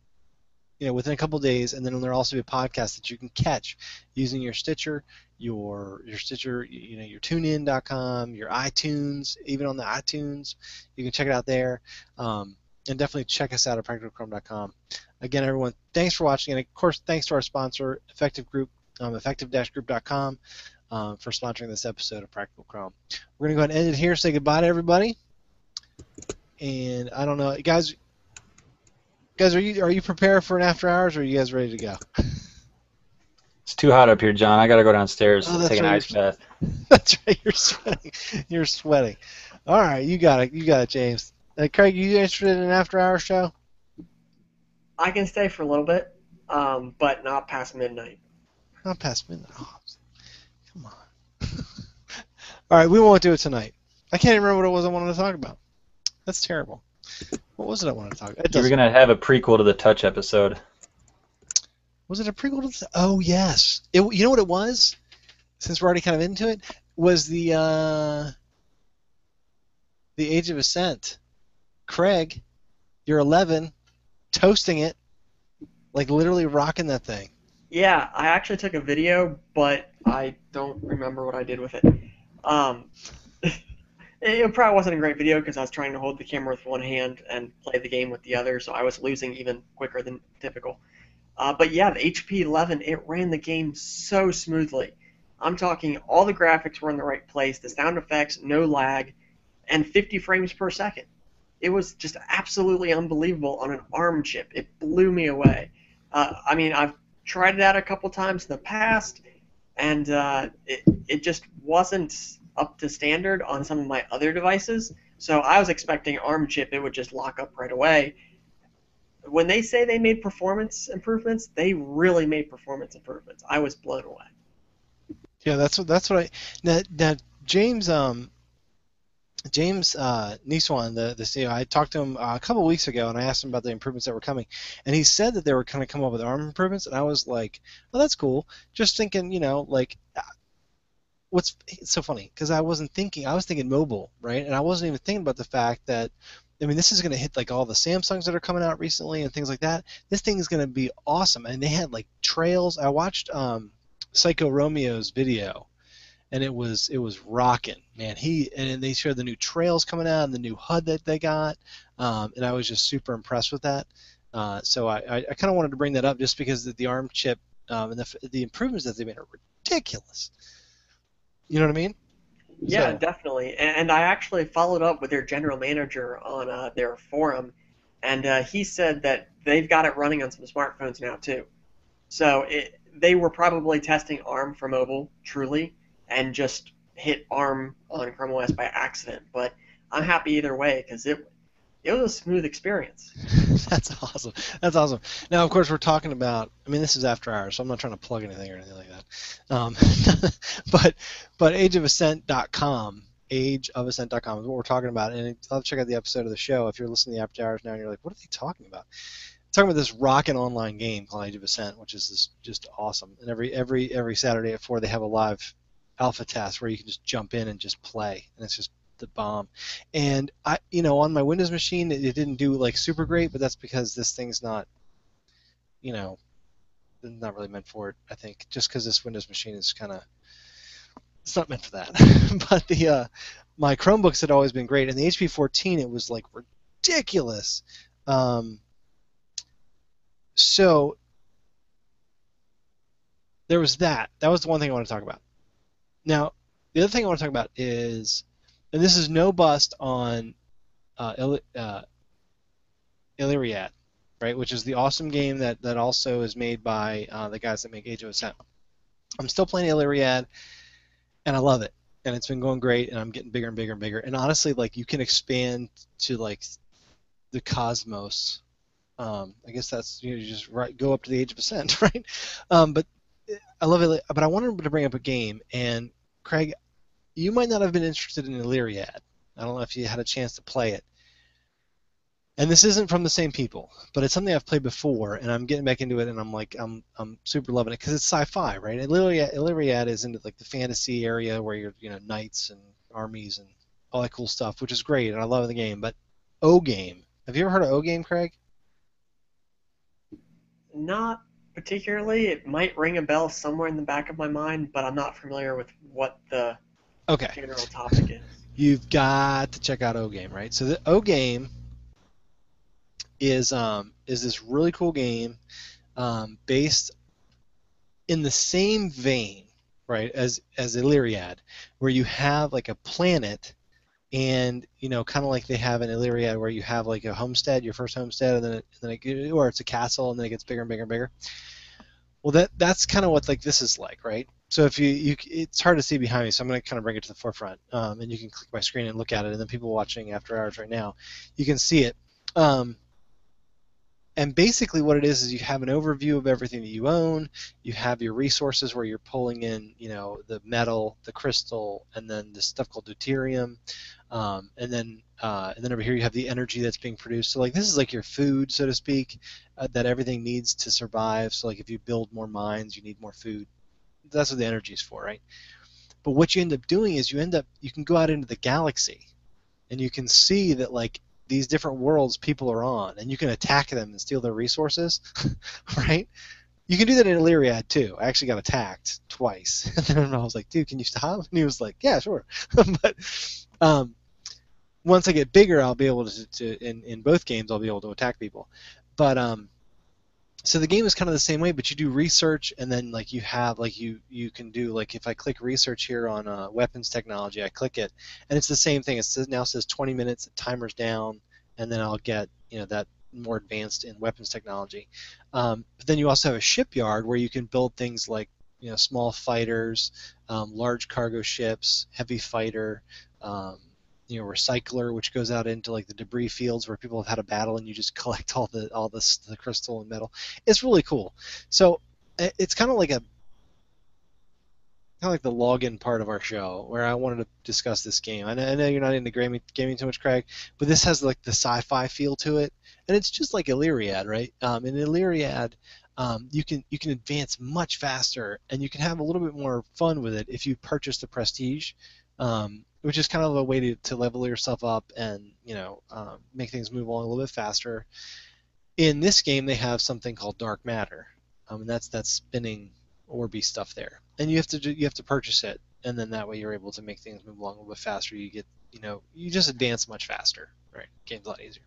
within a couple of days, and then there'll also be a podcast that you can catch using your Stitcher, your Stitcher, your TuneIn.com, your iTunes, even on the iTunes, you can check it out there, and definitely check us out at practicalchrome.com. Again, everyone, thanks for watching, and of course, thanks to our sponsor, Effective Group, effective-group.com, for sponsoring this episode of Practical Chrome. We're going to go ahead and end it here. Say goodbye to everybody, and I don't know, guys. Guys, are you prepared for an after hours, or are you guys ready to go? It's too hot up here, John. I gotta go downstairs take an ice bath. That's right. You're sweating. You're sweating. All right, you got it. You got it, James. Craig, you interested in an after hours show? I can stay for a little bit, but not past midnight. Not past midnight. Oh, come on. All right, we won't do it tonight. I can't even remember what it was I wanted to talk about. That's terrible. What was it I wanted to talk about? You were going to have a prequel to the Touch episode. Was it a prequel to the... Oh, yes. You know what it was? Since we're already kind of into it, was the Age of Ascent. Craig, you're 11, toasting it, like literally rocking that thing. Yeah, I actually took a video, but I don't remember what I did with it. It probably wasn't a great video because I was trying to hold the camera with one hand and play the game with the other, so I was losing even quicker than typical. But yeah, the HP 11, it ran the game so smoothly. I'm talking all the graphics were in the right place, the sound effects, no lag, and 50 frames per second. It was just absolutely unbelievable on an ARM chip. It blew me away. I mean, I've tried it out a couple times in the past, and it just wasn't up to standard on some of my other devices. So I was expecting ARM chip, it would just lock up right away. When they say they made performance improvements, they really made performance improvements. I was blown away. Yeah, that's what I now James Niswan, the CEO, I talked to him a couple of weeks ago, and I asked him about the improvements that were coming, and he said that they were going to come up with ARM improvements, and I was like, "Oh, that's cool." Just thinking, it's so funny because I was thinking mobile, right? And I wasn't even thinking about the fact that, I mean, this is going to hit like all the Samsungs that are coming out recently and things like that. This thing is going to be awesome, and they had like trails. I watched Psycho Romeo's video, and it was rocking, man. And they showed the new trails coming out and the new HUD that they got, and I was just super impressed with that. So I kind of wanted to bring that up just because the ARM chip and the improvements that they made are ridiculous. You know what I mean? Yeah, So. Definitely. And I actually followed up with their general manager on their forum, and he said that they've got it running on some smartphones now too. So they were probably testing ARM for mobile, truly, and just hit ARM on Chrome OS by accident. But I'm happy either way because it was a smooth experience. That's awesome. That's awesome. Now, of course, we're talking about. I mean, this is after hours, so I'm not trying to plug anything or anything like that. But ageofascent.com, ageofascent.com is what we're talking about, and I'll check out the episode of the show if you're listening to the after hours now and you're like, what are they talking about? Talking about this rockin' online game called Age of Ascent, which is just awesome. And every Saturday at 4 they have a live alpha test where you can just jump in and just play, and it's just the bomb. And I, on my Windows machine, it didn't do like super great, but that's because this thing's not, not really meant for it. I think just because this Windows machine is it's not meant for that. But my Chromebooks had always been great, and the HP 14 it was like ridiculous. So there was that. That was the one thing I want to talk about. Now, the other thing I want to talk about is, and this is no bust on Illyriad, right? Which is the awesome game that also is made by the guys that make Age of Ascent. I'm still playing Illyriad, and I love it, and it's been going great, and I'm getting bigger and bigger and bigger. And honestly, like you can expand to like the cosmos. I guess that's you just go up to the Age of Ascent, right? But I love it. But I wanted to bring up a game, and Craig, you might not have been interested in Illyriad. I don't know if you had a chance to play it. And this isn't from the same people, but it's something I've played before, and I'm getting back into it, and I'm super loving it because it's sci-fi, right? Illyriad is into like the fantasy area where you're knights and armies and all that cool stuff, which is great, and I love the game. But O Game, have you ever heard of O Game, Craig? Not particularly. It might ring a bell somewhere in the back of my mind, but I'm not familiar with what the Okay, general topic is. you've got to check out O Game, right? So the O Game is this really cool game based in the same vein, right, as Illyriad, where you have like a planet, and kind of like they have in Illyriad, where you have like a homestead, your first homestead, or it's a castle, and then it gets bigger and bigger and bigger. Well, that's kind of what like this is like, right? So if it's hard to see behind me, so I'm going to kind of bring it to the forefront, and you can click my screen and look at it, and then people watching after hours right now, you can see it. And basically what it is you have an overview of everything that you own. You have your resources where you're pulling in, the metal, the crystal, and then this stuff called deuterium. And then over here you have the energy that's being produced. So like this is like your food, so to speak, that everything needs to survive. So like if you build more mines, you need more food. That's what the energy is for, right? But what you end up doing is you can go out into the galaxy, and you can see that like these different worlds people are on, and you can attack them and steal their resources, right? You can do that in Illyriad too. I actually got attacked twice, and then I was like, "Dude, can you stop?" And he was like, "Yeah, sure." But once I get bigger, I'll be able to in both games I'll be able to attack people. But so the game is kind of the same way, but you do research, and then like you have like you can do like if I click research here on weapons technology, I click it, and it's the same thing. Now says 20 minutes, the timer's down, and then I'll get that more advanced in weapons technology. But then you also have a shipyard where you can build things like small fighters, large cargo ships, heavy fighter. Recycler, which goes out into like the debris fields where people have had a battle, and you just collect all the crystal and metal. It's really cool. So it's kind of like the login part of our show where I wanted to discuss this game. I know you're not into gaming too much, Craig, but this has like the sci-fi feel to it, and it's just like Illyriad, right? In Illyriad, you can advance much faster, and you can have a little bit more fun with it if you purchase the prestige. Which is kind of a way to level yourself up and make things move along a little bit faster. In this game, they have something called dark matter, and that's spinning orby stuff there, and you have to purchase it, and then that way you're able to make things move along a little bit faster. You get you just advance much faster, right? Game's a lot easier.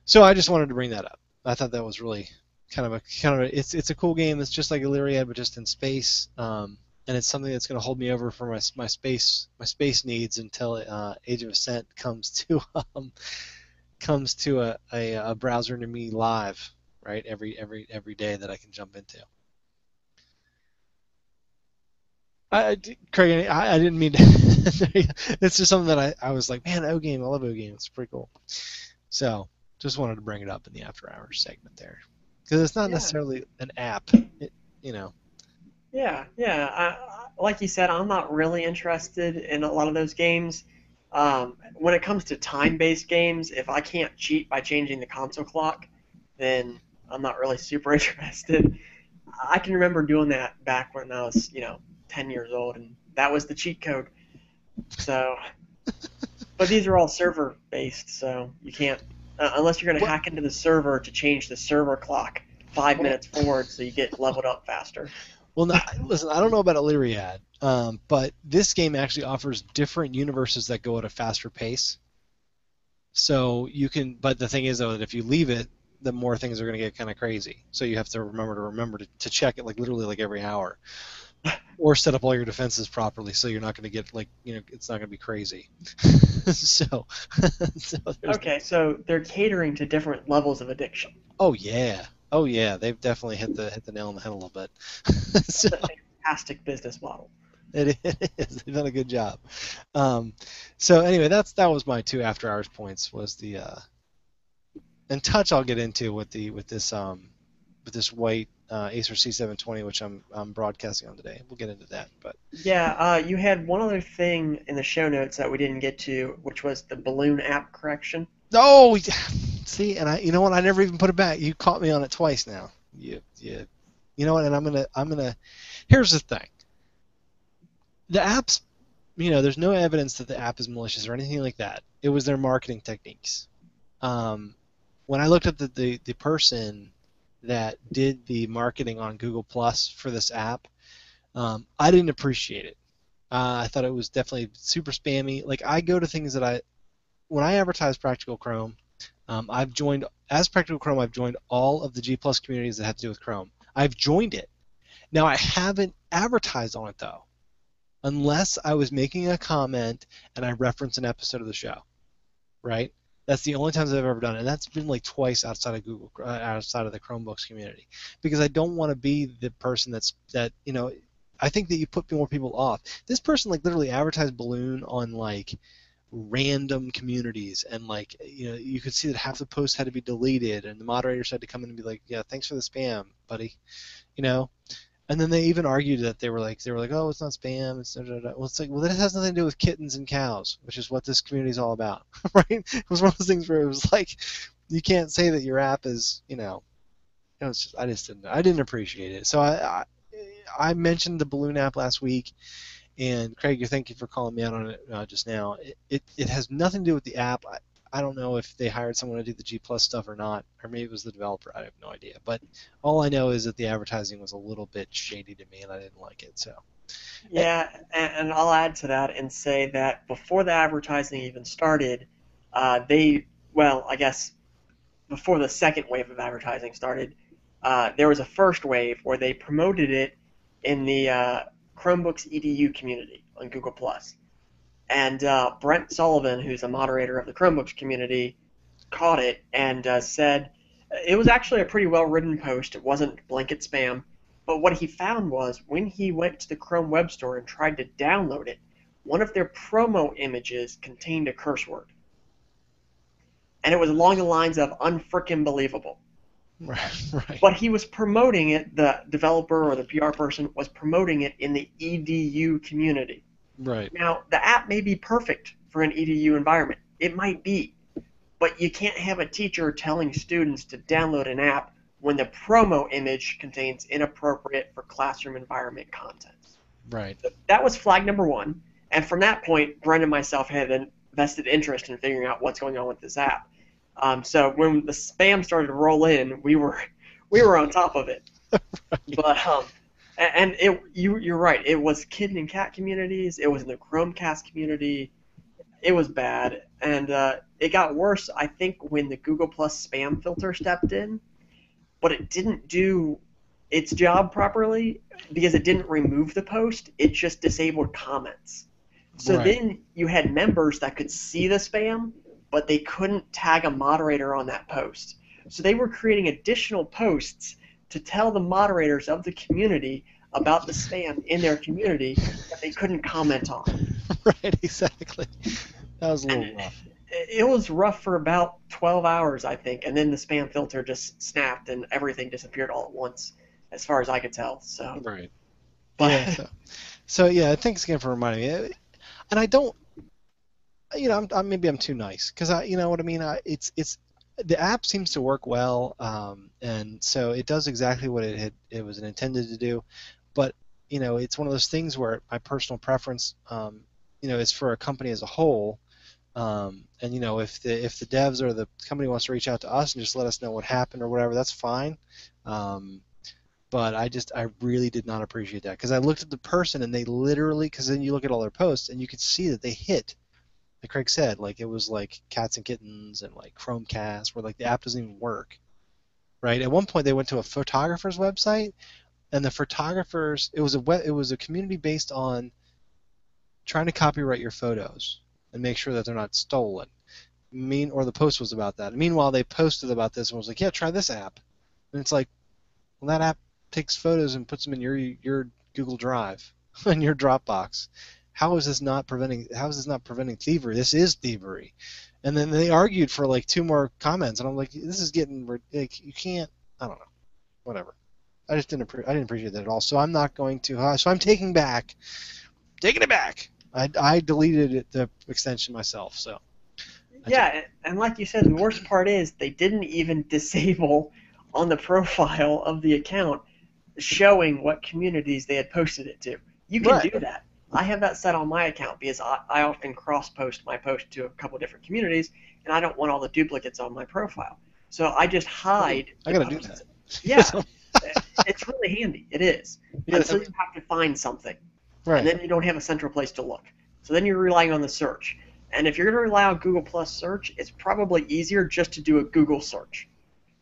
So I just wanted to bring that up. I thought that was really it's a cool game. It's just like Illyriad, but just in space. And it's something that's going to hold me over for my space needs until Age of Ascent comes to a browser near me live, right? Every day that I can jump into. Craig, I didn't mean to. It's just something that I was like, man, O Game, I love O Game. It's pretty cool. So just wanted to bring it up in the after hours segment there, because it's not necessarily an app, Yeah. Like you said, I'm not really interested in a lot of those games. When it comes to time-based games, if I can't cheat by changing the console clock, then I'm not really super interested. I can remember doing that back when I was, 10 years old, and that was the cheat code. So, but these are all server-based, so you can't, unless you're going to hack into the server to change the server clock 5 minutes forward so you get leveled up faster. Well, no, listen, I don't know about Illyriad, but this game actually offers different universes that go at a faster pace. So you can, but the thing is though that if you leave it, the more things are going to get kind of crazy. So you have to remember to check it like literally like every hour, or set up all your defenses properly so you're not going to get like it's not going to be crazy. so okay, so they're catering to different levels of addiction. Oh yeah, they've definitely hit the nail on the head a little bit. So, a fantastic business model. It is. They've done a good job. So anyway, that was my two after hours points. Was the and touch I'll get into with this white Acer C720, which I'm broadcasting on today. We'll get into that, but yeah, you had one other thing in the show notes that we didn't get to, which was the balloon app correction. Oh, See, and you know what? I never even put it back. You caught me on it twice now. You know what? And I'm gonna. Here's the thing. The app's, there's no evidence that the app is malicious or anything like that. It was their marketing techniques. When I looked at the person that did the marketing on Google Plus for this app, I didn't appreciate it. I thought it was definitely super spammy. Like, I go to things that when I advertise Practical Chrome, I've joined all of the G Plus communities that have to do with Chrome. I've joined it. Now, I haven't advertised on it, though, unless I was making a comment and I reference an episode of the show, right? That's the only times I've ever done it, and that's been like twice outside of outside of the Chromebooks community, because I don't want to be the person I think that you put more people off. This person like literally advertised Balloon on like random communities, and like you could see that half the posts had to be deleted, and the moderators had to come in and be like, yeah, thanks for the spam, buddy, And then they even argued that they were like, oh, it's not spam, it's Well, it's like, well, that has nothing to do with kittens and cows, which is what this community is all about, right? It was one of those things where it was like, you can't say that your app is, it's just, I didn't appreciate it. So I mentioned the Balloon app last week, and Craig, thank you for calling me out on it just now. It has nothing to do with the app. I don't know if they hired someone to do the G Plus stuff or not, or maybe it was the developer. I have no idea. But all I know is that the advertising was a little bit shady to me, and I didn't like it. So. Yeah, and I'll add to that and say that before the advertising even started, I guess before the second wave of advertising started, there was a first wave where they promoted it in the Chromebooks EDU community on Google+. And Brent Sullivan, who's a moderator of the Chromebooks community, caught it and said it was actually a pretty well-written post. It wasn't blanket spam. But what he found was when he went to the Chrome Web Store and tried to download it, one of their promo images contained a curse word. And it was along the lines of unfrickin' believable. Right. But he was promoting it, the developer or the PR person was promoting it in the EDU community. Right. Now, the app may be perfect for an EDU environment. It might be. But you can't have a teacher telling students to download an app when the promo image contains inappropriate for classroom environment content. Right. So that was flag number one. And from that point, Brent and myself had a vested interest in figuring out what's going on with this app. So when the spam started to roll in, we were on top of it. Right. But and you're right. It was kitten and cat communities. It was in the Chromecast community. It was bad, and it got worse, I think, when the Google Plus spam filter stepped in. But it didn't do its job properly because it didn't remove the post. It just disabled comments. So Right. Then you had members that could see the spam, but they couldn't tag a moderator on that post. So they were creating additional posts to tell the moderators of the community about the spam in their community that they couldn't comment on. Right, exactly. That was a little rough. It was rough for about 12 hours, I think, and then the spam filter just snapped and everything disappeared all at once, as far as I could tell. So. Right. But, yeah. So yeah, thanks again for reminding me. And I don't, maybe I'm too nice because you know what I mean. It's the app seems to work well, and so it does exactly what it was intended to do. But it's one of those things where my personal preference, is for a company as a whole. And if the devs or the company wants to reach out to us and just let us know what happened or whatever, that's fine. But I really did not appreciate that because I looked at the person and they literally, because then you look at all their posts and you could see that they hit, like Craig said, like it was like cats and kittens and like Chromecast where like the app doesn't even work, right? At one point they went to a photographer's website, and the photographers, it was a community based on trying to copyright your photos and make sure that they're not stolen. Or the post was about that. Meanwhile, they posted about this and was like, yeah, try this app, and it's like, well, that app takes photos and puts them in your Google Drive and your Dropbox. How is this not preventing thievery? This is thievery. And then they argued for like 2 more comments, and I'm like, this is getting like, you can't. I don't know. Whatever. I didn't appreciate that at all. So I'm not going to. So I'm taking it back. I deleted the extension myself. So. Yeah, and like you said, the worst part is they didn't even disable on the profile of the account showing what communities they had posted it to. You can Right. do that. I have that set on my account because I often cross-post my post to a couple different communities, and I don't want all the duplicates on my profile. So I just hide I the gotta do posts. that. Yeah, it's really handy. It is. Yeah, Until you have to find something, and right. then you don't have a central place to look. So then you're relying on the search. And if you're going to rely on Google Plus search, it's probably easier just to do a Google search.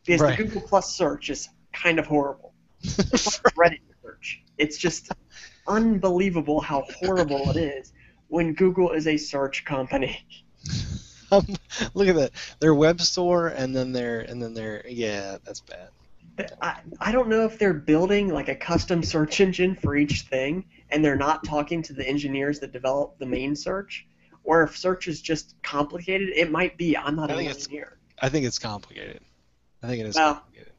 Because Right. the Google Plus search is kind of horrible. It's like Reddit search. It's just unbelievable how horrible it is when Google is a search company. Look at that. Their web store and then their yeah, that's bad. I don't know if they're building like a custom search engine for each thing and they're not talking to the engineers that develop the main search, or if search is just complicated. It might be. I'm not an engineer. I think it's complicated. I think it is Well, complicated.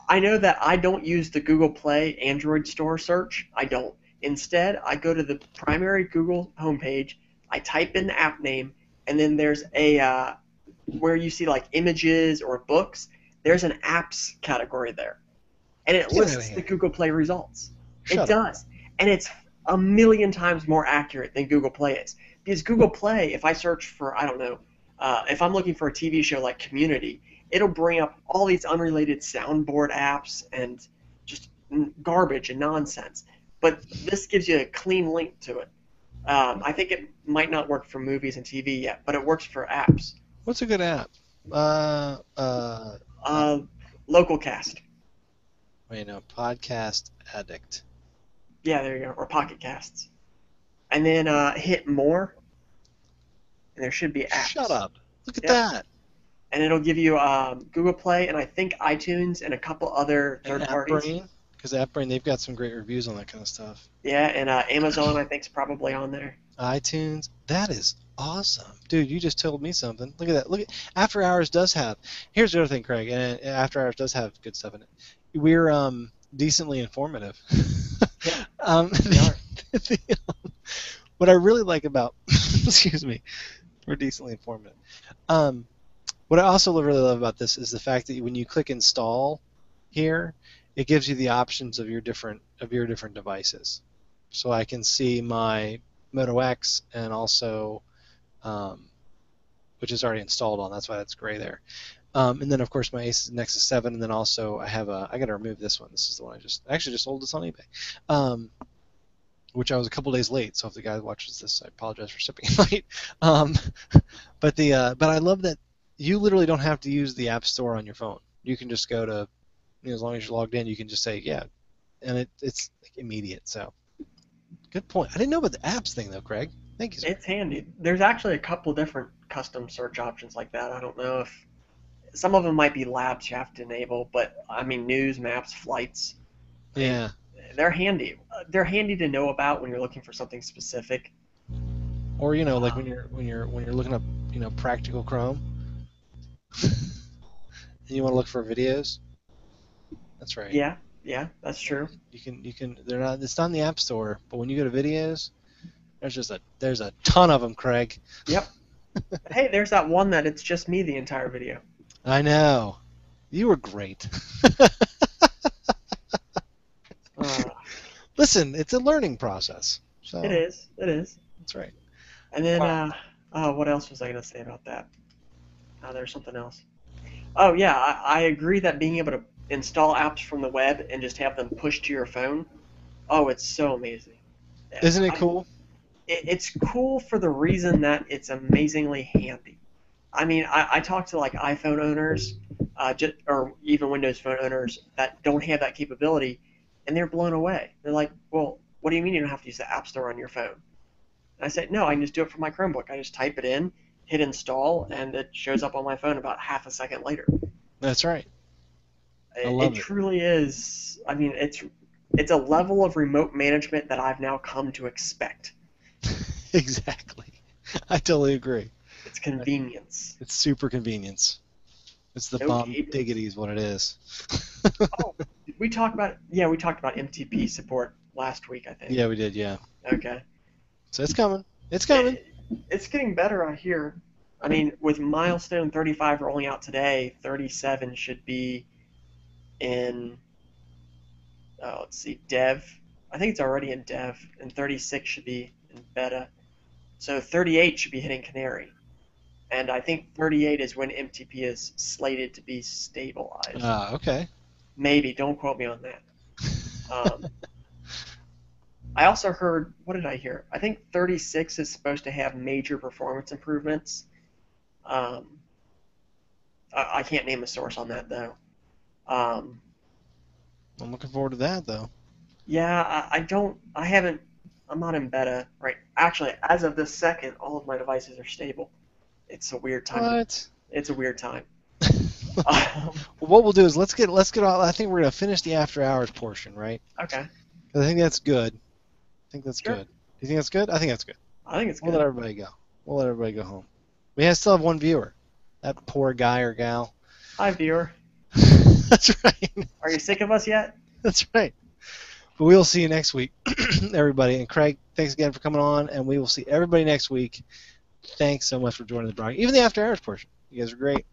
I know that I don't use the Google Play Android store search. I don't. Instead, I go to the primary Google homepage, I type in the app name, and then there's a where you see like images or books, there's an apps category there. And it Get outta lists here. the Google Play results. Shut It does. And it's a million times more accurate than Google Play is. Because Google Play, if I search for, I don't know, if I'm looking for a TV show like Community, it'll bring up all these unrelated soundboard apps and just garbage and nonsense. But this gives you a clean link to it. I think it might not work for movies and TV yet, but it works for apps. What's a good app? Localcast. Wait, no, Podcast Addict. Yeah, there you go. Or Pocket Casts. And then hit more, and there should be apps. Shut up. Look at Yep. that. And it'll give you Google Play and I think iTunes and a couple other third parties. AppBrain, because AppBrain, they've got some great reviews on that kind of stuff. Yeah, and Amazon I think is probably on there. iTunes, that is awesome, dude. You just told me something. Look at that. Look at After Hours does have. Here's the other thing, Craig, and After Hours does have good stuff in it. We're decently informative. Yeah, we are. What I really like about, excuse me, we're decently informative. What I also really love about this is the fact that when you click install here, it gives you the options of your different devices. So I can see my Moto X and also, which is already installed on. That's why that's gray there. And then of course my Acer Nexus 7, and then also I got to remove this one. This is the one I actually just sold this on eBay, which I was a couple days late. So if the guy watches this, I apologize for shipping it late. But I love that you literally don't have to use the App Store on your phone. You can just go to, as long as you're logged in, you can just say yeah, and it's like immediate. So good point. I didn't know about the apps thing though, Craig. Thank you, sir. it's handy. There's actually a couple different custom search options like that. I don't know if some of them might be labs you have to enable, but I mean news, maps, flights. Yeah. They're handy. They're handy to know about when you're looking for something specific. Or like when you're looking up practical Chrome, and you want to look for videos. That's right. Yeah, that's true. You can. They're not. It's not in the App Store, but when you go to videos, there's a ton of them, Craig. Yep. Hey, there's that one that it's just me the entire video. I know. You were great. Listen, it's a learning process. So It is. That's right. And then, what else was I going to say about that? There's something else. Oh, yeah, I agree that being able to install apps from the web and just have them pushed to your phone, it's so amazing. Isn't it cool? It's cool for the reason that it's amazingly handy. I mean, I talk to like iPhone owners, or even Windows Phone owners that don't have that capability, and they're blown away. They're like, well, what do you mean you don't have to use the App Store on your phone? And I said, no, I can just do it from my Chromebook. I just type it in, hit install, and it shows up on my phone about half a second later. That's right. I love it. It truly is. I mean, it's a level of remote management that I've now come to expect. Exactly. I totally agree. It's convenience. It's super convenience. It's the No bomb cables. diggity is what it is. Oh, did we talk about? Yeah, we talked about MTP support last week, I think. Yeah, we did. Yeah. Okay. So it's coming. It's coming. It's getting better, I hear. I mean, with Milestone 35 rolling out today, 37 should be in, let's see, dev. I think it's already in dev, and 36 should be in beta. So 38 should be hitting Canary. And I think 38 is when MTP is slated to be stabilized. Okay. Maybe. Don't quote me on that. I also heard, what did I hear? I think 36 is supposed to have major performance improvements. I can't name a source on that, though. I'm looking forward to that, though. Yeah, I'm not in beta, right? Actually, as of this second, all of my devices are stable. It's a weird time. What? It's a weird time. What we'll do is let's get all. I think we're gonna finish the after hours portion, right? Okay. I think that's good. I think that's Sure. good. Do you think that's good? I think that's good. I think it's We'll good. let everybody go. We'll let everybody go home. We still have one viewer. That poor guy or gal. Hi, viewer. That's right. Are you sick of us yet? That's right. But we'll see you next week, everybody. And Craig, thanks again for coming on, and we will see everybody next week. Thanks so much for joining the broadcast. Even the after hours portion. You guys are great.